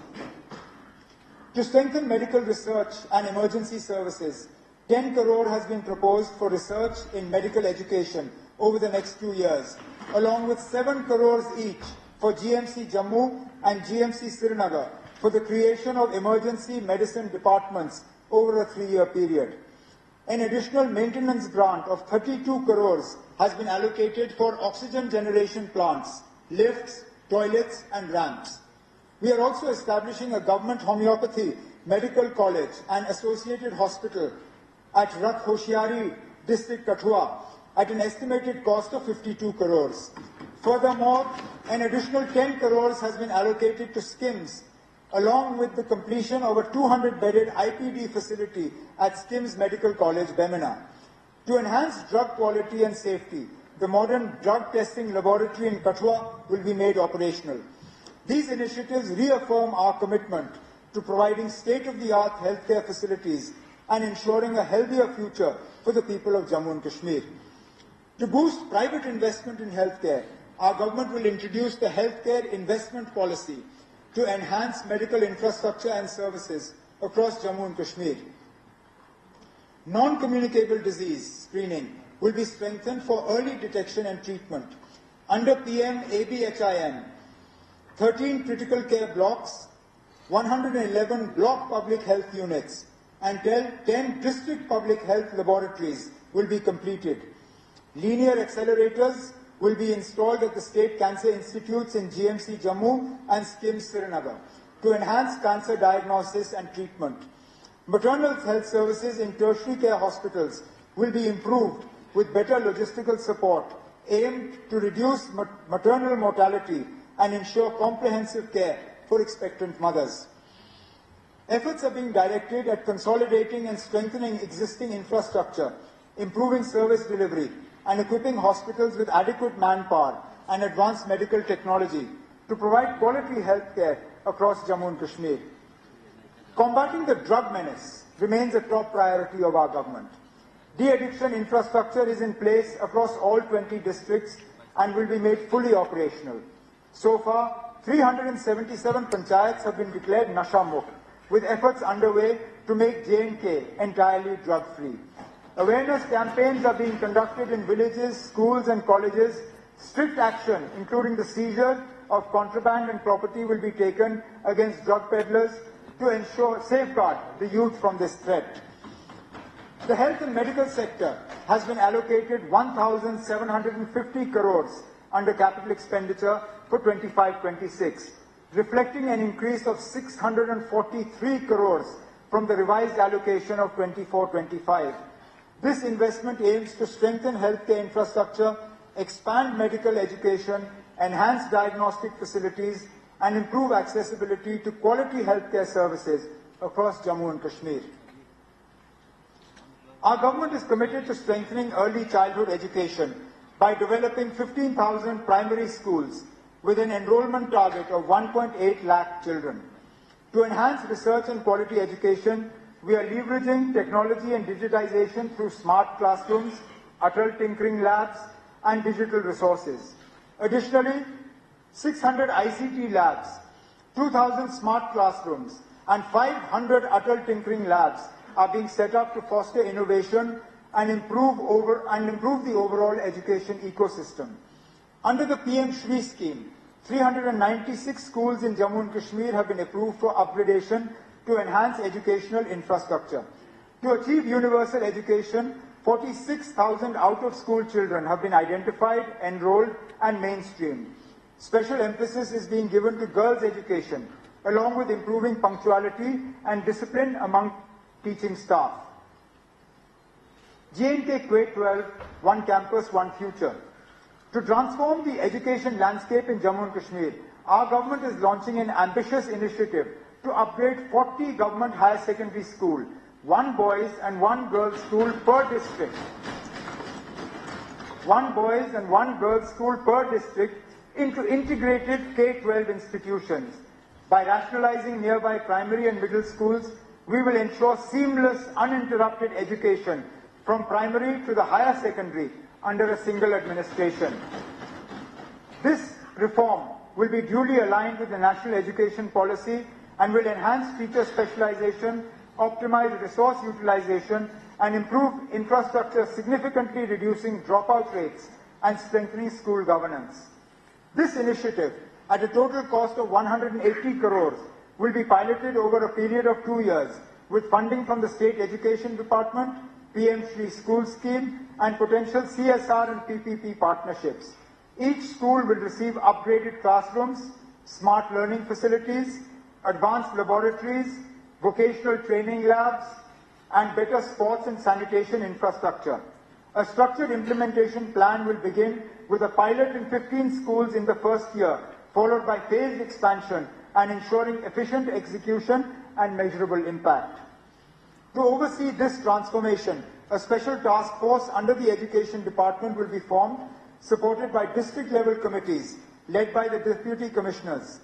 Speaker 1: To strengthen medical research and emergency services, 10 crore has been proposed for research in medical education over the next 2 years, along with 7 crores each for GMC Jammu and GMC Srinagar for the creation of emergency medicine departments over a 3-year period. An additional maintenance grant of 32 crores has been allocated for oxygen generation plants, lifts, toilets and ramps. We are also establishing a government homeopathy medical college and associated hospital at Rat Hoshiari district Kathua at an estimated cost of 52 crores. Furthermore, an additional 10 crores has been allocated to SKIMS, along with the completion of a 200-bedded IPD facility at SKIMS Medical College, Bemina. To enhance drug quality and safety, the modern drug testing laboratory in Kathua will be made operational. These initiatives reaffirm our commitment to providing state-of-the-art healthcare facilities and ensuring a healthier future for the people of Jammu and Kashmir. To boost private investment in healthcare, our government will introduce the Healthcare Investment Policy to enhance medical infrastructure and services across Jammu and Kashmir. Non-communicable disease screening will be strengthened for early detection and treatment. Under PM ABHIM, 13 critical care blocks, 111 block public health units, and 10 district public health laboratories will be completed. Linear accelerators will be installed at the state cancer institutes in GMC Jammu and SKIMS Srinagar to enhance cancer diagnosis and treatment. Maternal health services in tertiary care hospitals will be improved with better logistical support aimed to reduce maternal mortality and ensure comprehensive care for expectant mothers. Efforts are being directed at consolidating and strengthening existing infrastructure, improving service delivery, and equipping hospitals with adequate manpower and advanced medical technology to provide quality health care across Jammu and Kashmir. Combating the drug menace remains a top priority of our government. De-addiction infrastructure is in place across all 20 districts and will be made fully operational. So far, 377 panchayats have been declared Nasha Mukt, with efforts underway to make J&K entirely drug-free. Awareness campaigns are being conducted in villages, schools and colleges. Strict action, including the seizure of contraband and property, will be taken against drug peddlers to ensure safeguard the youth from this threat. The health and medical sector has been allocated 1,750 crores under capital expenditure for 25-26, reflecting an increase of 643 crores from the revised allocation of 24-25. This investment aims to strengthen healthcare infrastructure, expand medical education, enhance diagnostic facilities, and improve accessibility to quality healthcare services across Jammu and Kashmir. Our government is committed to strengthening early childhood education by developing 15,000 primary schools with an enrollment target of 1.8 lakh children. To enhance research and quality education, we are leveraging technology and digitization through smart classrooms, Atal tinkering labs, and digital resources. Additionally, 600 ICT labs, 2,000 smart classrooms, and 500 Atal tinkering labs are being set up to foster innovation and improve the overall education ecosystem. Under the PM Shri scheme, 396 schools in Jammu and Kashmir have been approved for upgradation to enhance educational infrastructure. To achieve universal education, 46,000 out-of-school children have been identified, enrolled, and mainstreamed. Special emphasis is being given to girls' education, along with improving punctuality and discipline among teaching staff. J&K K-12, One Campus, One Future. To transform the education landscape in Jammu and Kashmir, our government is launching an ambitious initiative to upgrade 40 government higher secondary schools, one boys and one girls school per district. One boys and one girls school per district into integrated K-12 institutions. By rationalizing nearby primary and middle schools, we will ensure seamless, uninterrupted education from primary to the higher secondary under a single administration. This reform will be duly aligned with the national education policy and will enhance teacher specialization, optimize resource utilization, and improve infrastructure, significantly reducing dropout rates and strengthening school governance. This initiative, at a total cost of 180 crores, will be piloted over a period of 2 years with funding from the State Education Department, PM Shri School Scheme, and potential CSR and PPP partnerships. Each school will receive upgraded classrooms, smart learning facilities, advanced laboratories, vocational training labs, and better sports and sanitation infrastructure. A structured implementation plan will begin with a pilot in 15 schools in the first year, followed by phased expansion and ensuring efficient execution and measurable impact. To oversee this transformation, a special task force under the Education Department will be formed, supported by district-level committees led by the Deputy Commissioners.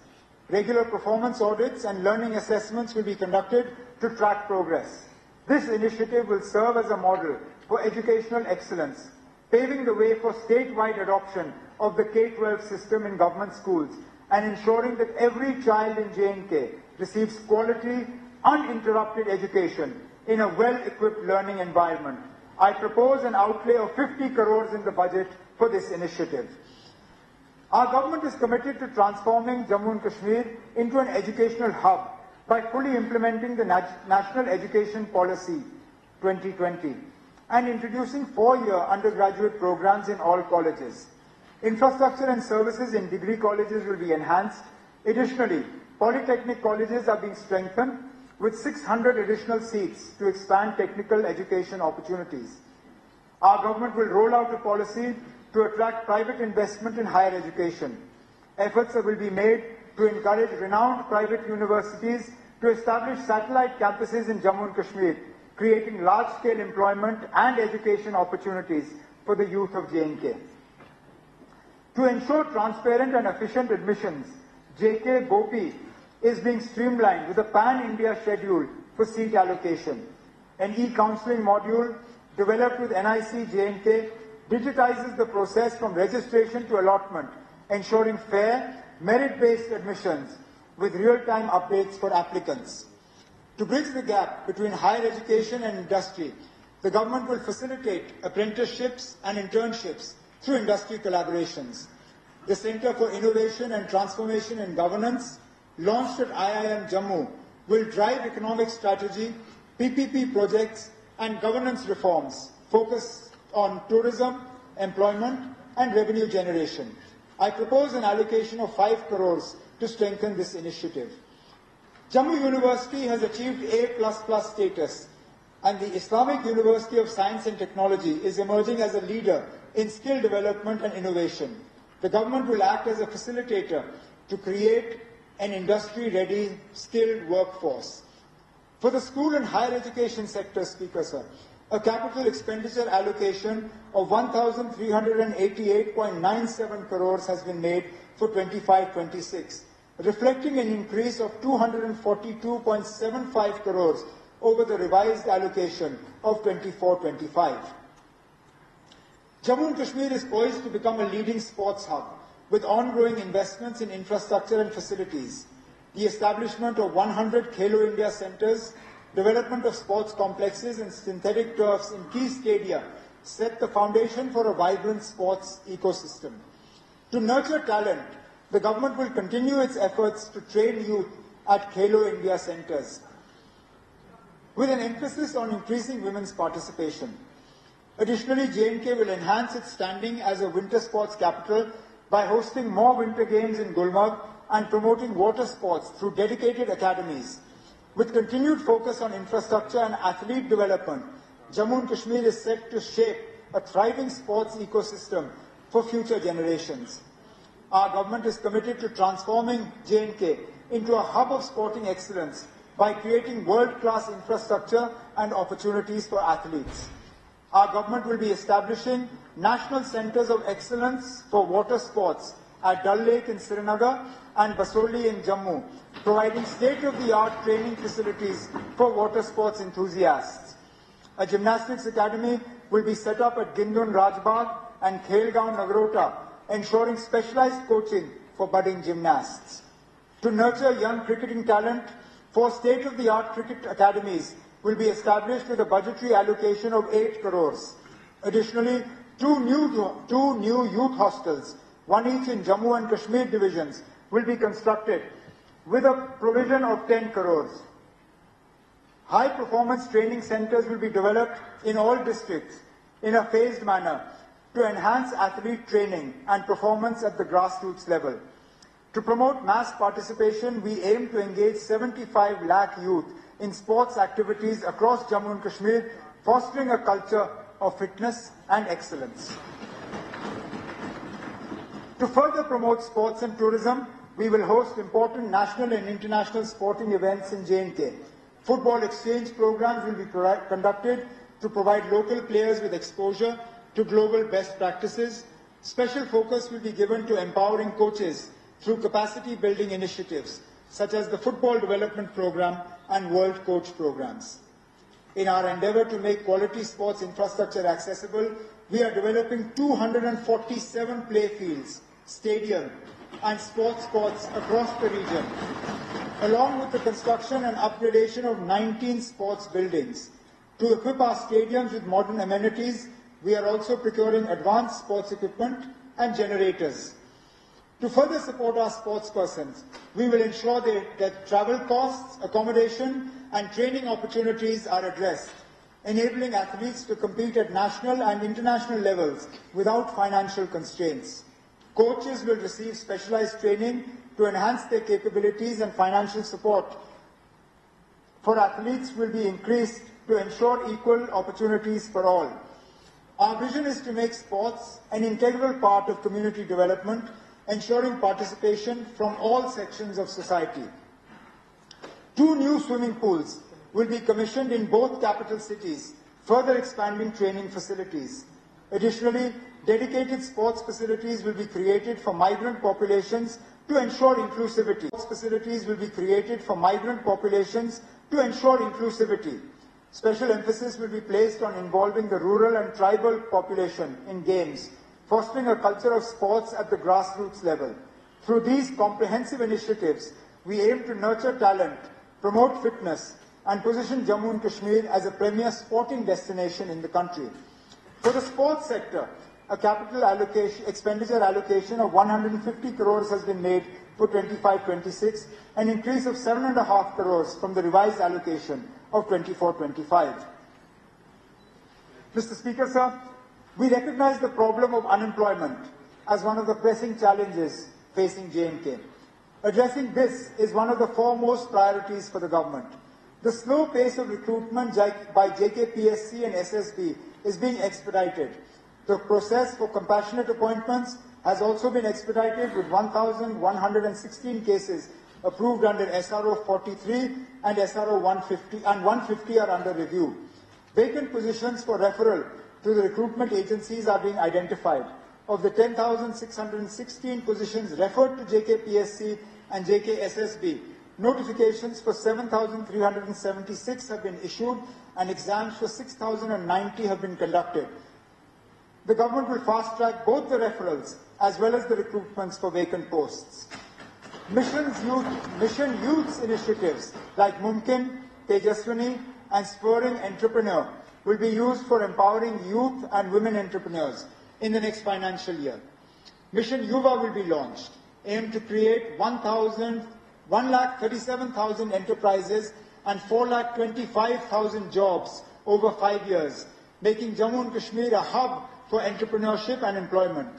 Speaker 1: Regular performance audits and learning assessments will be conducted to track progress. This initiative will serve as a model for educational excellence, paving the way for statewide adoption of the K-12 system in government schools and ensuring that every child in J&K receives quality, uninterrupted education in a well-equipped learning environment. I propose an outlay of 50 crores in the budget for this initiative. Our government is committed to transforming Jammu and Kashmir into an educational hub by fully implementing the National Education Policy 2020 and introducing 4-year undergraduate programs in all colleges. Infrastructure and services in degree colleges will be enhanced. Additionally, polytechnic colleges are being strengthened with 600 additional seats to expand technical education opportunities. Our government will roll out a policy to attract private investment in higher education. Efforts will be made to encourage renowned private universities to establish satellite campuses in Jammu and Kashmir, creating large-scale employment and education opportunities for the youth of J&K. To ensure transparent and efficient admissions, JK Gopi is being streamlined with a pan-India schedule for seat allocation. An e-counseling module developed with NIC J&K digitizes the process from registration to allotment, ensuring fair, merit-based admissions with real-time updates for applicants. To bridge the gap between higher education and industry, the government will facilitate apprenticeships and internships through industry collaborations. The Center for Innovation and Transformation in Governance, launched at IIM Jammu, will drive economic strategy, PPP projects, and governance reforms focused on tourism, employment and revenue generation. I propose an allocation of 5 crores to strengthen this initiative. Jammu University has achieved A++ status, and the Islamic University of Science and Technology is emerging as a leader in skill development and innovation. The government will act as a facilitator to create an industry-ready, skilled workforce. For the school and higher education sector, Speaker Sir, a capital expenditure allocation of 1,388.97 crores has been made for 25-26, reflecting an increase of 242.75 crores over the revised allocation of 24-25. Jammu and Kashmir is poised to become a leading sports hub with ongoing investments in infrastructure and facilities. The establishment of 100 Kg India centres, development of sports complexes and synthetic turfs in key stadia set the foundation for a vibrant sports ecosystem. To nurture talent, the government will continue its efforts to train youth at Kg India centres, with an emphasis on increasing women's participation. Additionally, J&K will enhance its standing as a winter sports capital by hosting more winter games in Gulmarg and promoting water sports through dedicated academies. With continued focus on infrastructure and athlete development, Jammu and Kashmir is set to shape a thriving sports ecosystem for future generations. Our government is committed to transforming J&K into a hub of sporting excellence by creating world-class infrastructure and opportunities for athletes. Our government will be establishing national centres of excellence for water sports at Dal Lake in Srinagar and Basoli in Jammu, providing state-of-the-art training facilities for water sports enthusiasts. A gymnastics academy will be set up at Gindun Rajbagh and Khelgaon Nagrota, ensuring specialized coaching for budding gymnasts. To nurture young cricketing talent, 4 state-of-the-art cricket academies will be established with a budgetary allocation of 8 crores. Additionally, two new youth hostels, one each in Jammu and Kashmir divisions, will be constructed with a provision of 10 crores. High-performance training centres will be developed in all districts in a phased manner to enhance athlete training and performance at the grassroots level. To promote mass participation, we aim to engage 75 lakh youth in sports activities across Jammu and Kashmir, fostering a culture of fitness and excellence. To further promote sports and tourism, we will host important national and international sporting events in J&K. Football exchange programs will be conducted to provide local players with exposure to global best practices. Special focus will be given to empowering coaches through capacity building initiatives such as the Football Development Program and World Coach Programs. In our endeavour to make quality sports infrastructure accessible, we are developing 247 play fields, stadium and sports courts across the region, along with the construction and upgradation of 19 sports buildings. To equip our stadiums with modern amenities, we are also procuring advanced sports equipment and generators. To further support our sportspersons, we will ensure that travel costs, accommodation and training opportunities are addressed, enabling athletes to compete at national and international levels without financial constraints. Coaches will receive specialized training to enhance their capabilities, and financial support for athletes will be increased to ensure equal opportunities for all. Our vision is to make sports an integral part of community development, ensuring participation from all sections of society. 2 new swimming pools will be commissioned in both capital cities, further expanding training facilities. Additionally, dedicated sports facilities will be created for migrant populations to ensure inclusivity. Sports facilities will be created for migrant populations to ensure inclusivity. Special emphasis will be placed on involving the rural and tribal population in games, fostering a culture of sports at the grassroots level. Through these comprehensive initiatives, we aim to nurture talent, promote fitness, and position Jammu and Kashmir as a premier sporting destination in the country. For the sports sector, a capital expenditure allocation of 150 crores has been made for 25-26, an increase of 7.5 crores from the revised allocation of 24-25. Mr. Speaker, sir, we recognize the problem of unemployment as one of the pressing challenges facing J&K. Addressing this is one of the foremost priorities for the government. The slow pace of recruitment by JKPSC and SSB is being expedited. The process for compassionate appointments has also been expedited, with 1,116 cases approved under SRO 43 and SRO 150, and 150 are under review. Vacant positions for referral to the recruitment agencies are being identified. Of the 10,616 positions referred to JKPSC and JKSSB, notifications for 7,376 have been issued and exams for 6,090 have been conducted. The government will fast-track both the referrals as well as the recruitments for vacant posts. Mission Youth's initiatives like Mumkin, Tejaswini and Spurring Entrepreneur will be used for empowering youth and women entrepreneurs in the next financial year. Mission Yuva will be launched, aimed to create 1,37,000 enterprises and 4,25,000 jobs over 5 years, making Jammu and Kashmir a hub for entrepreneurship and employment.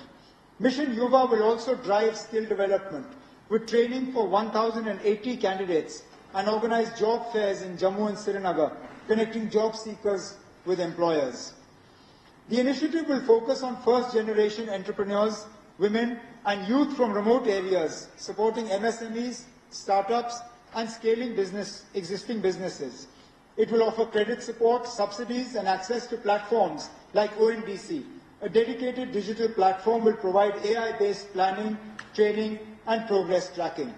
Speaker 1: Mission Yuva will also drive skill development, with training for 1,080 candidates and organize job fairs in Jammu and Srinagar, connecting job seekers with employers. The initiative will focus on first-generation entrepreneurs, women and youth from remote areas, supporting MSMEs, startups and scaling existing businesses. It will offer credit support, subsidies and access to platforms like ONDC. A dedicated digital platform will provide AI-based planning, training and progress tracking.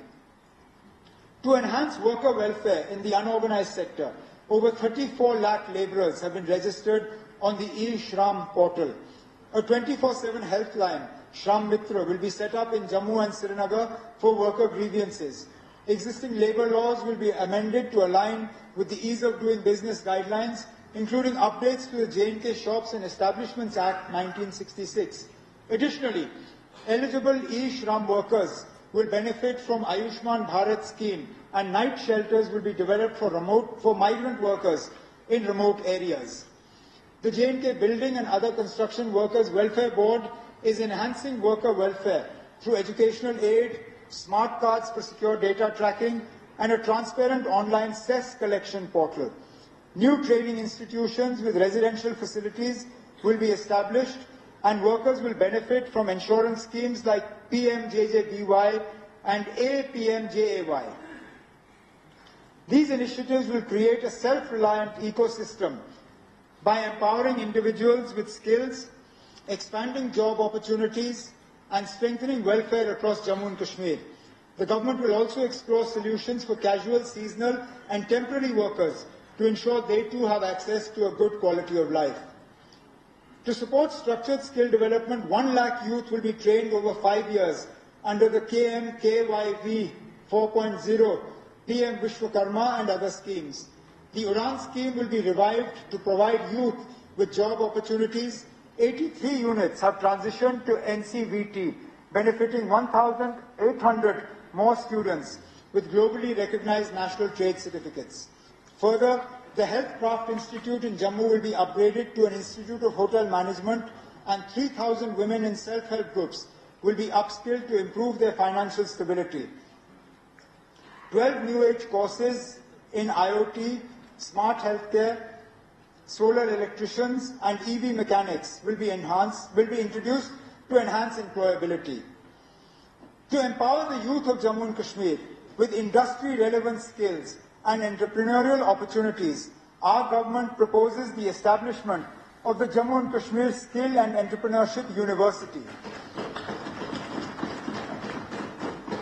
Speaker 1: To enhance worker welfare in the unorganized sector, over 34 lakh labourers have been registered on the e-Shram portal. A 24/7 helpline, Shram Mitra, will be set up in Jammu and Srinagar for worker grievances. Existing labour laws will be amended to align with the Ease of Doing Business guidelines, including updates to the J&K Shops and Establishments Act 1966. Additionally, eligible e-Shram workers will benefit from Ayushman Bharat scheme, and night shelters will be developed for migrant workers in remote areas. The J&K Building and Other Construction Workers Welfare Board is enhancing worker welfare through educational aid, smart cards for secure data tracking, and a transparent online cess collection portal. New training institutions with residential facilities will be established, and workers will benefit from insurance schemes like PMJJBY and APMJAY. These initiatives will create a self-reliant ecosystem by empowering individuals with skills, expanding job opportunities, and strengthening welfare across Jammu and Kashmir. The government will also explore solutions for casual, seasonal, and temporary workers to ensure they too have access to a good quality of life. To support structured skill development, 1 lakh youth will be trained over 5 years under the KMKYV 4.0, PM Vishwakarma and other schemes. The Udan scheme will be revived to provide youth with job opportunities. 83 units have transitioned to NCVT, benefiting 1,800 more students with globally recognized national trade certificates. Further, the Healthcraft Institute in Jammu will be upgraded to an Institute of Hotel Management, and 3,000 women in self-help groups will be upskilled to improve their financial stability. 12 new age courses in IoT, smart healthcare, solar electricians and EV mechanics will be introduced to enhance employability. To empower the youth of Jammu and Kashmir with industry-relevant skills and entrepreneurial opportunities, our government proposes the establishment of the Jammu and Kashmir Skill and Entrepreneurship University.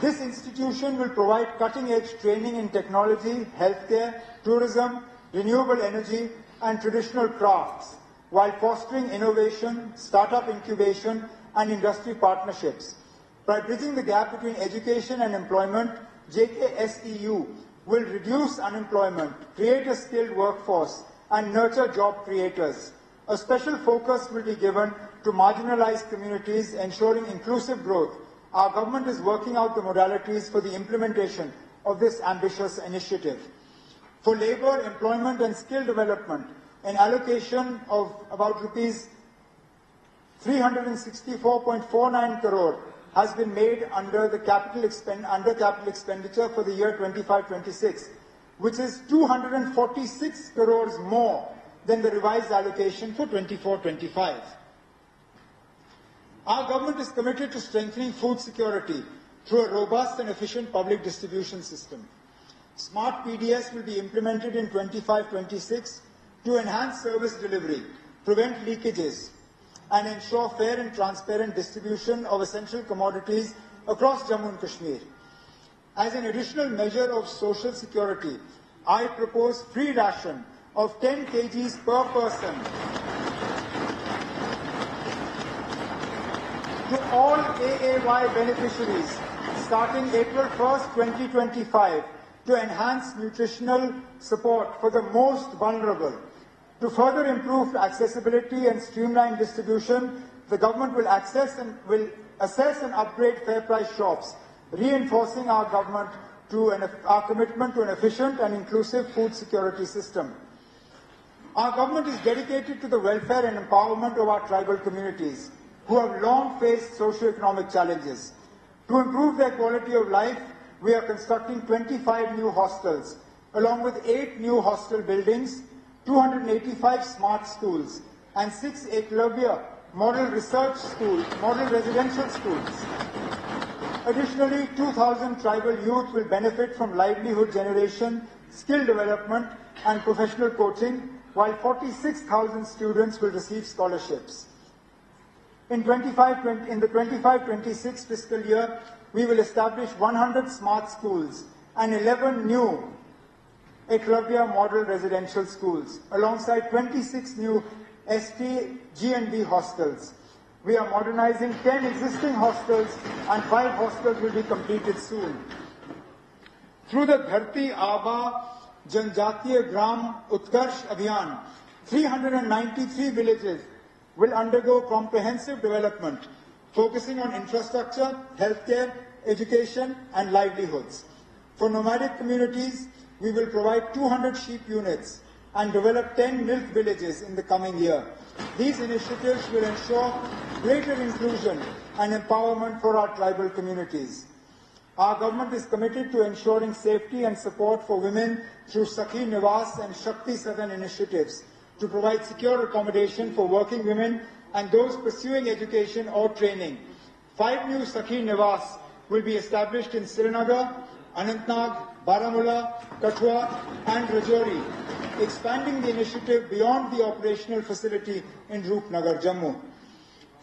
Speaker 1: This institution will provide cutting-edge training in technology, healthcare, tourism, renewable energy, and traditional crafts, while fostering innovation, startup incubation, and industry partnerships. By bridging the gap between education and employment, JKSEU will reduce unemployment, create a skilled workforce, and nurture job creators. A special focus will be given to marginalized communities, ensuring inclusive growth. Our government is working out the modalities for the implementation of this ambitious initiative. For labour, employment and skill development, an allocation of about rupees 364.49 crore has been made under capital expenditure for the year 25-26, which is 246 crores more than the revised allocation for 24-25. Our government is committed to strengthening food security through a robust and efficient public distribution system. Smart PDS will be implemented in 25-26 to enhance service delivery, prevent leakages, and ensure fair and transparent distribution of essential commodities across Jammu and Kashmir. As an additional measure of social security, I propose free ration of 10 kgs per person to all AAY beneficiaries starting April 1st, 2025 to enhance nutritional support for the most vulnerable. To further improve accessibility and streamline distribution, the government will assess and upgrade fair price shops, reinforcing our commitment to an efficient and inclusive food security system. Our government is dedicated to the welfare and empowerment of our tribal communities, who have long faced socio-economic challenges. To improve their quality of life, we are constructing 25 new hostels, along with 8 new hostel buildings, 285 smart schools, and 6 Eklavya model residential schools. Additionally, 2,000 tribal youth will benefit from livelihood generation, skill development, and professional coaching, while 46,000 students will receive scholarships. In the 25-26 fiscal year, we will establish 100 smart schools and 11 new Eklavya model residential schools, alongside 26 new ST G&B hostels. We are modernizing 10 existing hostels and 5 hostels will be completed soon. Through the Dharti Aba Janjatiya Gram Utkarsh Abhiyan, 393 villages will undergo comprehensive development, focusing on infrastructure, healthcare, education, and livelihoods. For nomadic communities, we will provide 200 sheep units and develop 10 milk villages in the coming year. These initiatives will ensure greater inclusion and empowerment for our tribal communities. Our government is committed to ensuring safety and support for women through Sakhi Nivas and Shakti Sadan initiatives to provide secure accommodation for working women and those pursuing education or training. 5 new Sakhi Nivas will be established in Srinagar, Anantnag, Baramulla, Kathua, and Rajouri, expanding the initiative beyond the operational facility in Roopnagar, Jammu.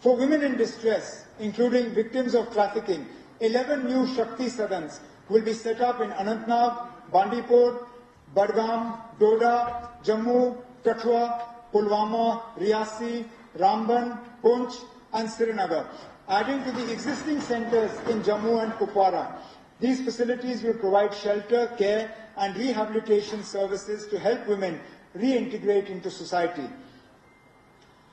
Speaker 1: For women in distress, including victims of trafficking, 11 new Shakti Sadans will be set up in Anantnag, Bandipur, Badgam, Doda, Jammu, Kathua, Pulwama, Riyasi, Ramban, Poonch, and Srinagar, adding to the existing centers in Jammu and Kupwara. These facilities will provide shelter, care, and rehabilitation services to help women reintegrate into society.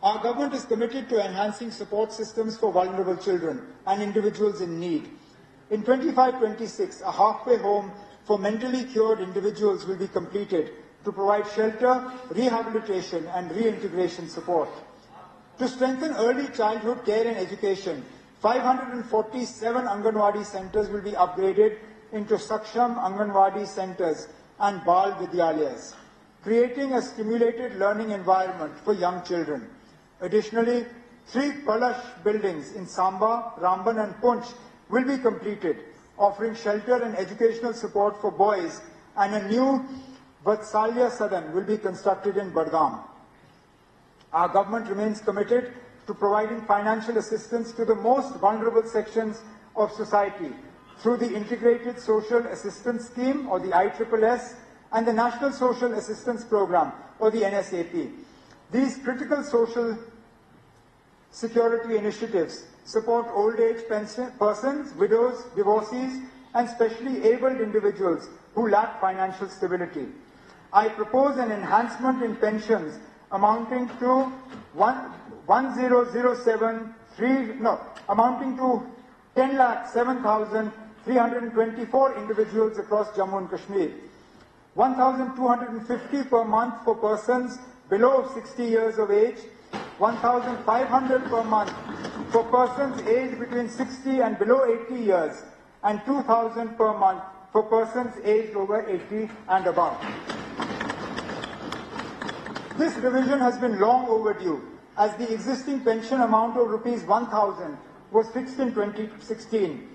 Speaker 1: Our government is committed to enhancing support systems for vulnerable children and individuals in need. In 25-26, a halfway home for mentally cured individuals will be completed to provide shelter, rehabilitation, and reintegration support. To strengthen early childhood care and education, 547 Anganwadi centers will be upgraded into Saksham Anganwadi centers and Bal Vidyalayas, creating a stimulated learning environment for young children. Additionally, 3 Palash buildings in Samba, Ramban, and Poonch will be completed, offering shelter and educational support for boys, and a new Vatsalya Sadan will be constructed in Badgam. Our government remains committed to providing financial assistance to the most vulnerable sections of society through the Integrated Social Assistance Scheme, or the ISSS, and the National Social Assistance Program, or the NSAP. These critical social security initiatives support old age persons, widows, divorcees, and specially abled individuals who lack financial stability. I propose an enhancement in pensions amounting to 10,07,324 individuals across Jammu and Kashmir. 1,250 per month for persons below 60 years of age, 1,500 per month for persons aged between 60 and below 80 years, and 2,000 per month for persons aged over 80 and above. This revision has been long overdue, as the existing pension amount of rupees 1,000 was fixed in 2016.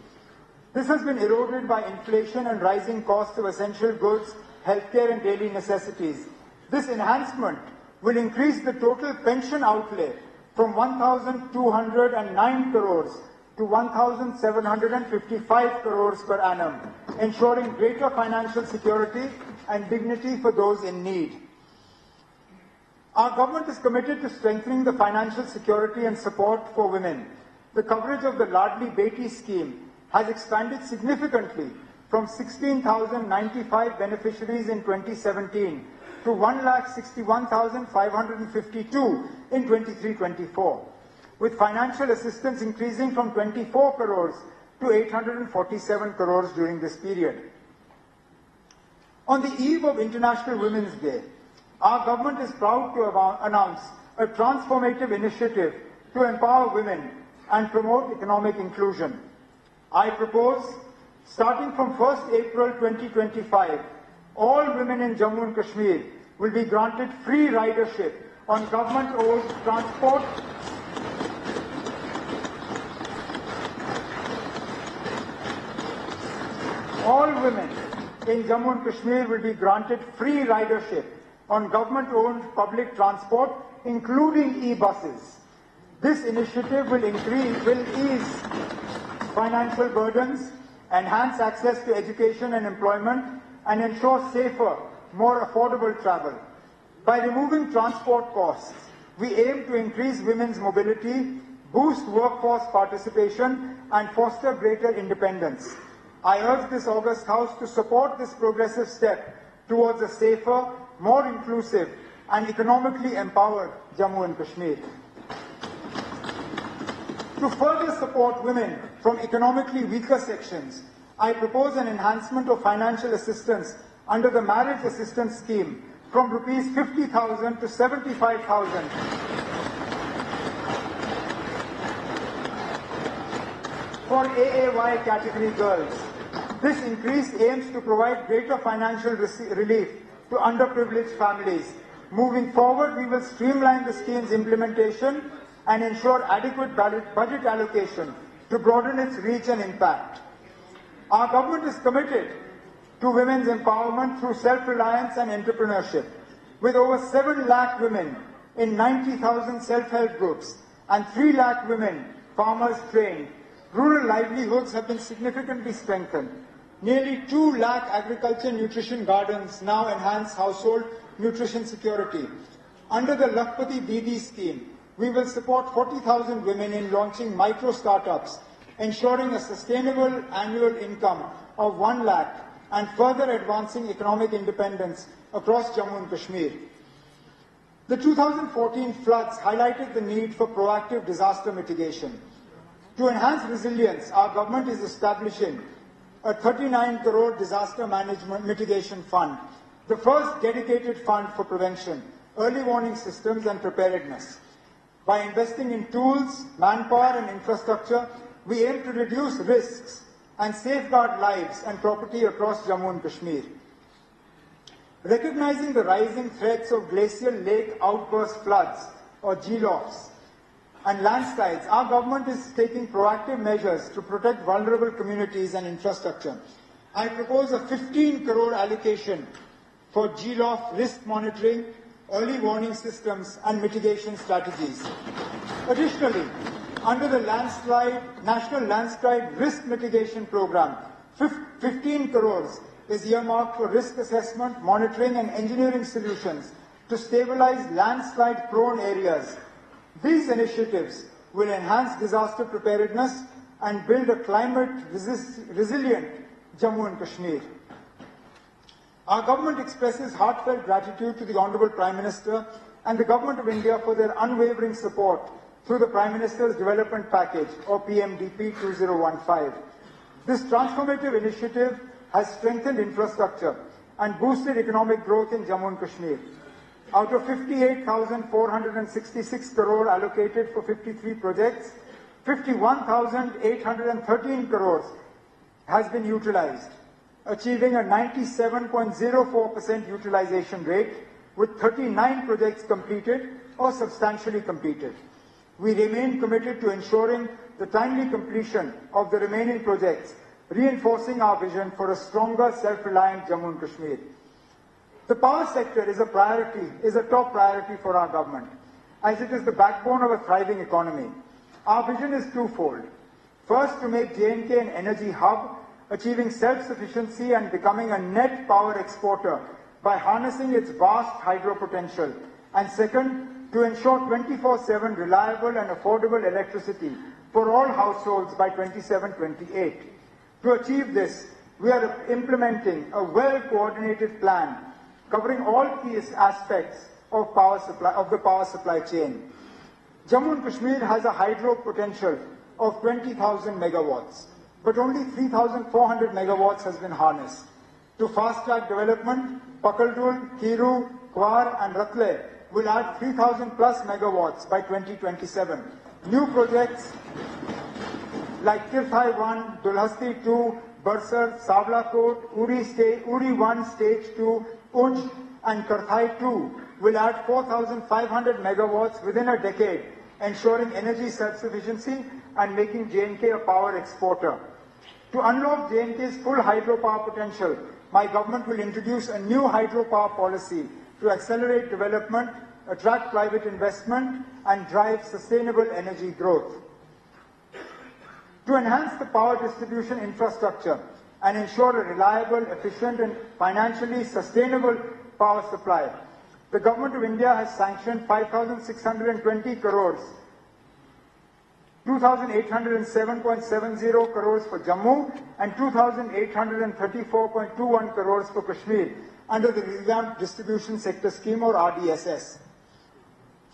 Speaker 1: This has been eroded by inflation and rising costs of essential goods, healthcare and daily necessities. This enhancement will increase the total pension outlay from 1,209 crores to 1,755 crores per annum, ensuring greater financial security and dignity for those in need. Our government is committed to strengthening the financial security and support for women. The coverage of the Ladli Beti scheme has expanded significantly from 16,095 beneficiaries in 2017 to 1,61,552 in 23-24, with financial assistance increasing from 24 crores to 847 crores during this period. On the eve of International Women's Day, our government is proud to announce a transformative initiative to empower women and promote economic inclusion. I propose, starting from 1st April 2025, all women in Jammu and Kashmir will be granted free ridership on government-owned transport All women in Jammu and Kashmir will be granted free ridership on government-owned public transport, including e-buses. This initiative will ease financial burdens, enhance access to education and employment, and ensure safer, more affordable travel. By removing transport costs, we aim to increase women's mobility, boost workforce participation, and foster greater independence. I urge this august House to support this progressive step towards a safer, more inclusive, and economically empowered Jammu and Kashmir. To further support women from economically weaker sections, I propose an enhancement of financial assistance under the Marriage Assistance Scheme from rupees 50,000 to 75,000 for AAY category girls. This increase aims to provide greater financial relief to underprivileged families. Moving forward, we will streamline the scheme's implementation and ensure adequate budget allocation to broaden its reach and impact. Our government is committed to women's empowerment through self-reliance and entrepreneurship. With over 7 lakh women in 90,000 self-help groups and 3 lakh women farmers trained, rural livelihoods have been significantly strengthened. Nearly 2 lakh agriculture nutrition gardens now enhance household nutrition security. Under the Lakhpati Didi scheme, we will support 40,000 women in launching micro startups, ensuring a sustainable annual income of 1 lakh and further advancing economic independence across Jammu and Kashmir. The 2014 floods highlighted the need for proactive disaster mitigation. To enhance resilience, our government is establishing a 39 crore disaster management mitigation fund, the first dedicated fund for prevention, early warning systems and preparedness. By investing in tools, manpower and infrastructure, we aim to reduce risks and safeguard lives and property across Jammu and Kashmir. Recognizing the rising threats of glacial lake outburst floods, or GLOFs, and landslides, our government is taking proactive measures to protect vulnerable communities and infrastructure. I propose a 15 crore allocation for GLOF risk monitoring, early warning systems and mitigation strategies. Additionally, under the National Landslide Risk Mitigation Program, 15 crores is earmarked for risk assessment, monitoring and engineering solutions to stabilize landslide-prone areas. These initiatives will enhance disaster preparedness and build a climate-resilient Jammu and Kashmir. Our government expresses heartfelt gratitude to the Honourable Prime Minister and the Government of India for their unwavering support through the Prime Minister's Development Package, or PMDP 2015. This transformative initiative has strengthened infrastructure and boosted economic growth in Jammu and Kashmir. Out of 58,466 crore allocated for 53 projects, 51,813 crores has been utilized, achieving a 97.04% utilization rate, with 39 projects completed or substantially completed. We remain committed to ensuring the timely completion of the remaining projects, reinforcing our vision for a stronger, self-reliant Jammu and Kashmir. The power sector is a top priority for our government, as it is the backbone of a thriving economy. Our vision is twofold. First, to make J&K an energy hub, achieving self-sufficiency and becoming a net power exporter by harnessing its vast hydro potential. And second, to ensure 24/7 reliable and affordable electricity for all households by 27-28. To achieve this, we are implementing a well-coordinated plan covering all key aspects of the power supply chain. Jammu and Kashmir has a hydro potential of 20,000 megawatts, but only 3,400 megawatts has been harnessed. To fast-track development, Pakaldul, Kiru, Kwar and Ratle will add 3,000 plus megawatts by 2027. New projects like Tirthai 1, Dulhasti 2, Bursar, Savlakot, Uri 1 Stage 2, Unj and Karthai 2 will add 4,500 megawatts within a decade, ensuring energy self-sufficiency and making J&K a power exporter. To unlock J&K's full hydropower potential, my government will introduce a new hydropower policy to accelerate development, attract private investment, and drive sustainable energy growth. To enhance the power distribution infrastructure and ensure a reliable, efficient, and financially sustainable power supply, the Government of India has sanctioned 5,620 crores, 2,807.70 crores for Jammu and 2,834.21 crores for Kashmir under the Revamped Distribution Sector Scheme, or RDSS.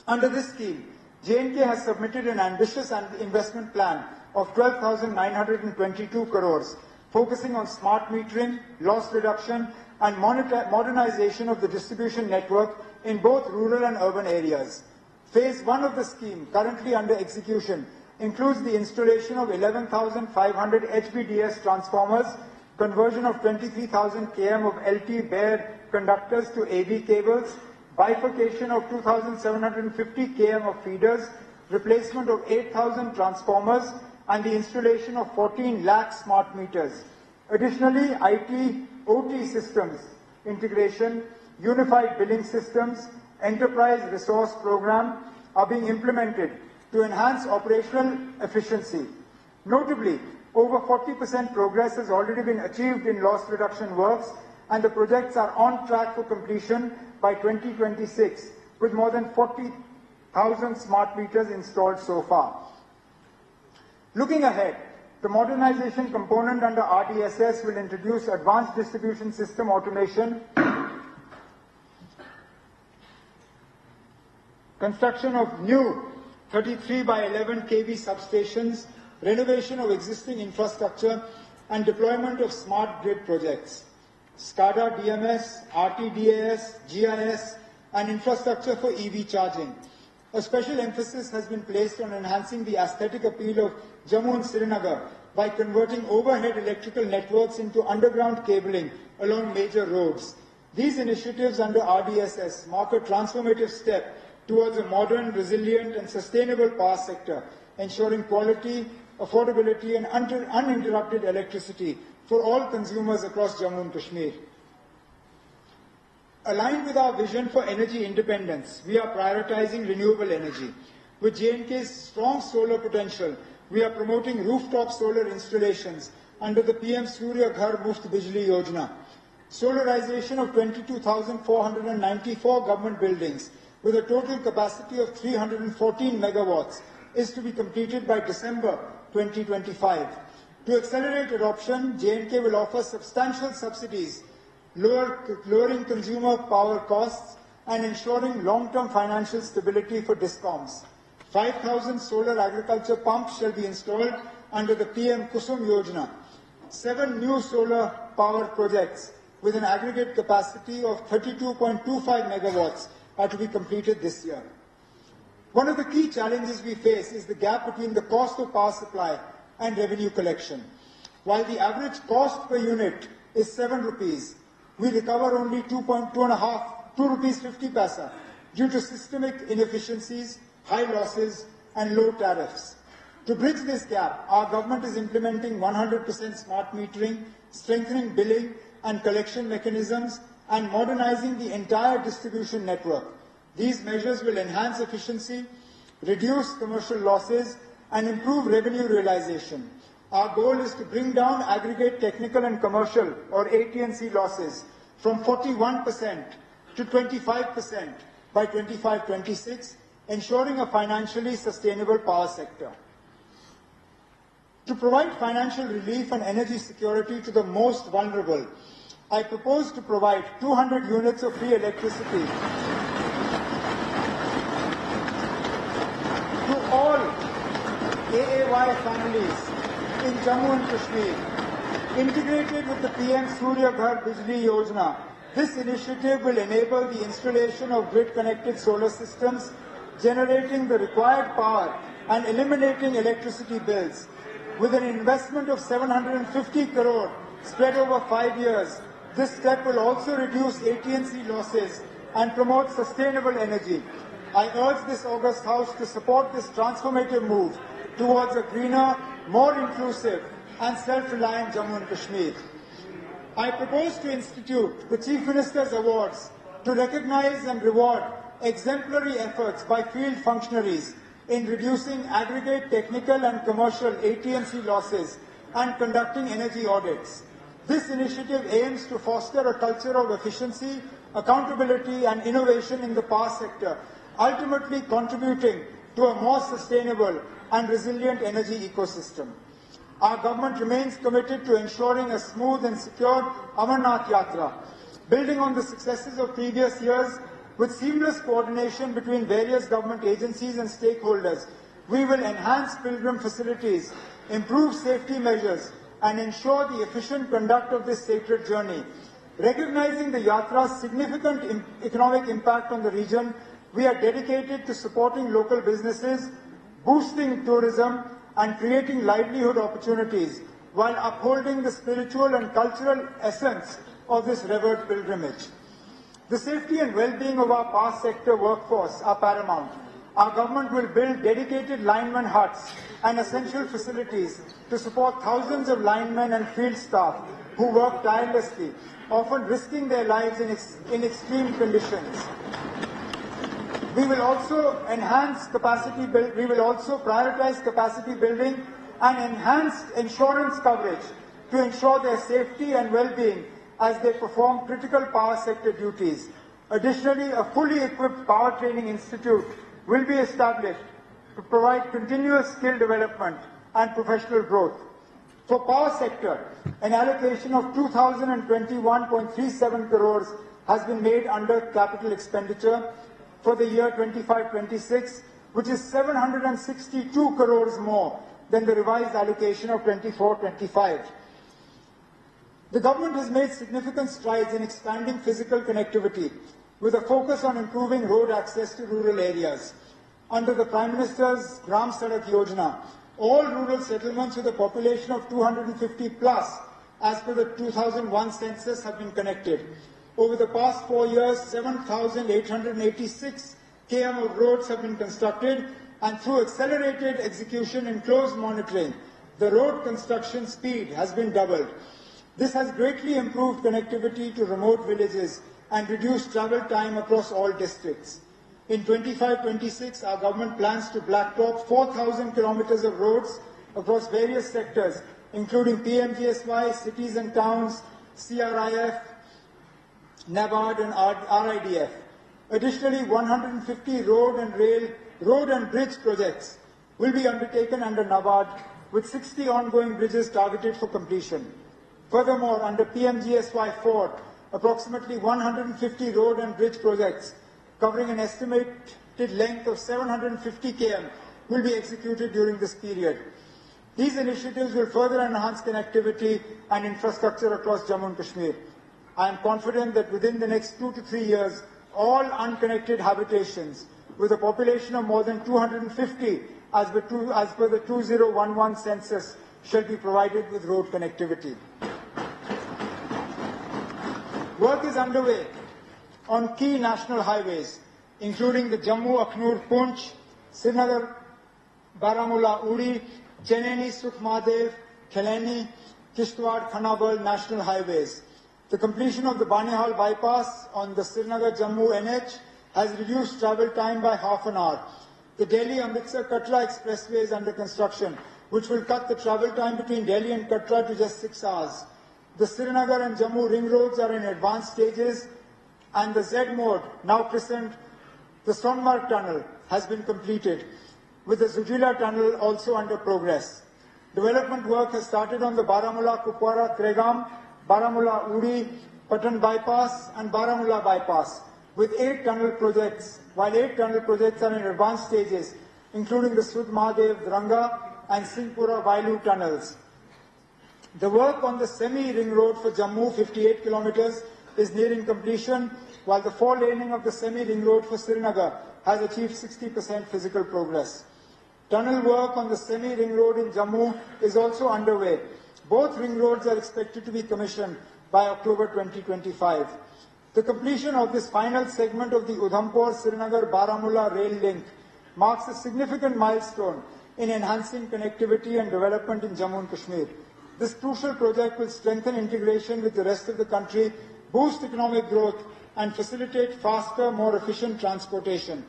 Speaker 1: Under this scheme, J&K has submitted an ambitious investment plan of 12,922 crores, focusing on smart metering, loss reduction, and modernization of the distribution network in both rural and urban areas. Phase 1 of the scheme, currently under execution, includes the installation of 11,500 HVDS transformers, conversion of 23,000 km of LT bare conductors to AB cables, bifurcation of 2,750 km of feeders, replacement of 8,000 transformers, and the installation of 14 lakh smart meters. Additionally, IT, OT systems integration, unified billing systems, enterprise resource program are being implemented to enhance operational efficiency. Notably, over 40% progress has already been achieved in loss reduction works, and the projects are on track for completion by 2026, with more than 40,000 smart meters installed so far. Looking ahead, the modernization component under RDSS will introduce advanced distribution system automation, construction of new 33 by 11 kV substations, renovation of existing infrastructure, and deployment of smart grid projects. SCADA, DMS, RTDAS, GIS, and infrastructure for EV charging. A special emphasis has been placed on enhancing the aesthetic appeal of Jammu and Srinagar by converting overhead electrical networks into underground cabling along major roads. These initiatives under RDSS mark a transformative step towards a modern, resilient, and sustainable power sector, ensuring quality, affordability, and uninterrupted electricity for all consumers across Jammu and Kashmir. Aligned with our vision for energy independence, we are prioritizing renewable energy. With J&K's strong solar potential, we are promoting rooftop solar installations under the PM Surya Ghar Muft Bijli Yojana. Solarization of 22,494 government buildings with a total capacity of 314 megawatts is to be completed by December 2025. To accelerate adoption, J&K will offer substantial subsidies, lowering consumer power costs and ensuring long-term financial stability for DISCOMs. 5,000 solar agriculture pumps shall be installed under the PM Kusum Yojana. 7 new solar power projects with an aggregate capacity of 32.25 megawatts are to be completed this year. One of the key challenges we face is the gap between the cost of power supply and revenue collection. While the average cost per unit is 7 rupees, we recover only 2 rupees 50 paisa due to systemic inefficiencies, high losses and low tariffs. To bridge this gap, our government is implementing 100% smart metering, strengthening billing and collection mechanisms and modernizing the entire distribution network. These measures will enhance efficiency, reduce commercial losses and improve revenue realization. Our goal is to bring down aggregate technical and commercial or AT&C losses from 41% to 25% by 25-26, ensuring a financially sustainable power sector. To provide financial relief and energy security to the most vulnerable, I propose to provide 200 units of free electricity to all AAY families in Jammu and Kashmir, integrated with the PM Surya Ghar Bijli Yojana. This initiative will enable the installation of grid-connected solar systems, generating the required power and eliminating electricity bills. With an investment of 750 crore spread over 5 years, this step will also reduce AT&C losses and promote sustainable energy. I urge this August House to support this transformative move towards a greener, more inclusive and self-reliant Jammu and Kashmir. I propose to institute the Chief Minister's Awards to recognize and reward exemplary efforts by field functionaries in reducing aggregate technical and commercial AT&C losses and conducting energy audits. This initiative aims to foster a culture of efficiency, accountability and innovation in the power sector, ultimately contributing to a more sustainable and resilient energy ecosystem. Our government remains committed to ensuring a smooth and secure Amarnath Yatra. Building on the successes of previous years, with seamless coordination between various government agencies and stakeholders, we will enhance pilgrim facilities, improve safety measures, and ensure the efficient conduct of this sacred journey. Recognizing the Yatra's significant economic impact on the region, we are dedicated to supporting local businesses, boosting tourism, and creating livelihood opportunities while upholding the spiritual and cultural essence of this revered pilgrimage. The safety and well-being of our power sector workforce are paramount. Our government will build dedicated lineman huts and essential facilities to support thousands of linemen and field staff who work tirelessly, often risking their lives in extreme conditions. We will also prioritize capacity building and enhance insurance coverage to ensure their safety and well-being as they perform critical power sector duties. Additionally, a fully equipped power training institute will be established to provide continuous skill development and professional growth. For power sector, an allocation of 2,021.37 crores has been made under capital expenditure for the year 25-26, which is 762 crores more than the revised allocation of 24-25. The government has made significant strides in expanding physical connectivity with a focus on improving road access to rural areas. Under the Prime Minister's Gram Sadak Yojana, all rural settlements with a population of 250 plus, as per the 2001 census, have been connected. Over the past 4 years, 7,886 km of roads have been constructed, and through accelerated execution and close monitoring, the road construction speed has been doubled. This has greatly improved connectivity to remote villages and reduced travel time across all districts. In 25-26, our government plans to blacktop 4,000 kilometers of roads across various sectors, including PMGSY, cities and towns, CRIF, NABARD and RIDF. Additionally, 150 road and bridge projects will be undertaken under NABARD, with 60 ongoing bridges targeted for completion. Furthermore, under PMGSY-4, approximately 150 road and bridge projects covering an estimated length of 750 km will be executed during this period. These initiatives will further enhance connectivity and infrastructure across Jammu and Kashmir. I am confident that within the next 2 to 3 years, all unconnected habitations with a population of more than 250 as per the 2011 census shall be provided with road connectivity. Work is underway on key national highways, including the Jammu-Akhnur-Poonch, Srinagar-Baramulla-Uri, Chennai-Sukhmadev, Khelani, Kishtwar-Khanabal national highways. The completion of the Banihal bypass on the Srinagar-Jammu NH has reduced travel time by half an hour. The Delhi-Amritsar-Katra expressway is under construction, which will cut the travel time between Delhi and Katra to just 6 hours. The Srinagar and Jammu ring roads are in advanced stages, and the Z mode, now christened the Sonmarg tunnel, has been completed, with the Zujila tunnel also under progress. Development work has started on the Baramulla-Kupwara-Tregam, Baramulla-Uri, Patan bypass and Baramulla bypass, with 8 tunnel projects, while 8 tunnel projects are in advanced stages, including the Sudmadev, Dranga and Singhpura-Vailu tunnels. The work on the semi-ring road for Jammu, 58 kilometers, is nearing completion, while the 4-laning of the semi-ring road for Srinagar has achieved 60% physical progress. Tunnel work on the semi-ring road in Jammu is also underway. Both ring roads are expected to be commissioned by October 2025. The completion of this final segment of the Udhampur-Srinagar-Baramulla rail link marks a significant milestone in enhancing connectivity and development in Jammu and Kashmir. This crucial project will strengthen integration with the rest of the country, boost economic growth, and facilitate faster, more efficient transportation.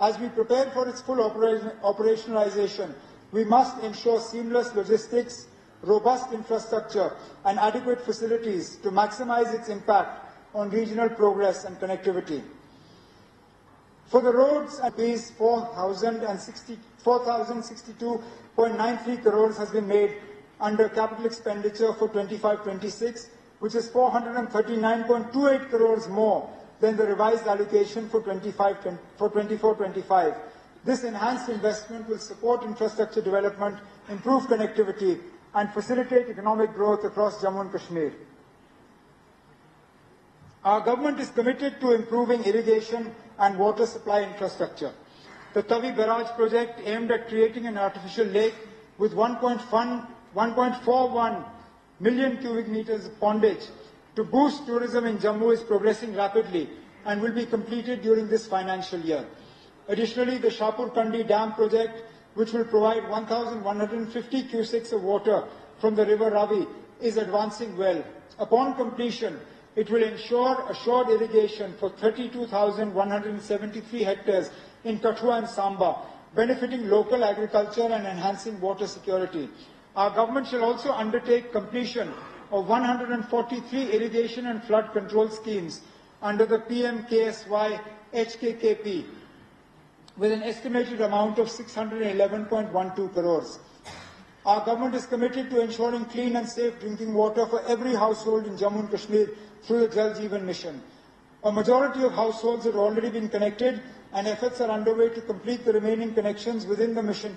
Speaker 1: As we prepare for its full operationalization, we must ensure seamless logistics, robust infrastructure, and adequate facilities to maximize its impact on regional progress and connectivity. For the roads, Rs 4,062.93 crores has been made under capital expenditure for 25-26, which is 439.28 crores more than the revised allocation for 24-25. This enhanced investment will support infrastructure development, improve connectivity, and facilitate economic growth across Jammu and Kashmir. Our government is committed to improving irrigation and water supply infrastructure. The Tavi Barrage project, aimed at creating an artificial lake with 1.41 million cubic meters of pondage to boost tourism in Jammu, is progressing rapidly and will be completed during this financial year. Additionally, the Shapur Kandi Dam project, which will provide 1,150 cusecs of water from the river Ravi, is advancing well. Upon completion, it will ensure assured irrigation for 32,173 hectares in Kathua and Samba, benefiting local agriculture and enhancing water security. Our government shall also undertake completion of 143 irrigation and flood control schemes under the PM-KSY HKKP, with an estimated amount of 611.12 crores. Our government is committed to ensuring clean and safe drinking water for every household in Jammu and Kashmir through the Jal Jeevan Mission. A majority of households have already been connected, and efforts are underway to complete the remaining connections within the mission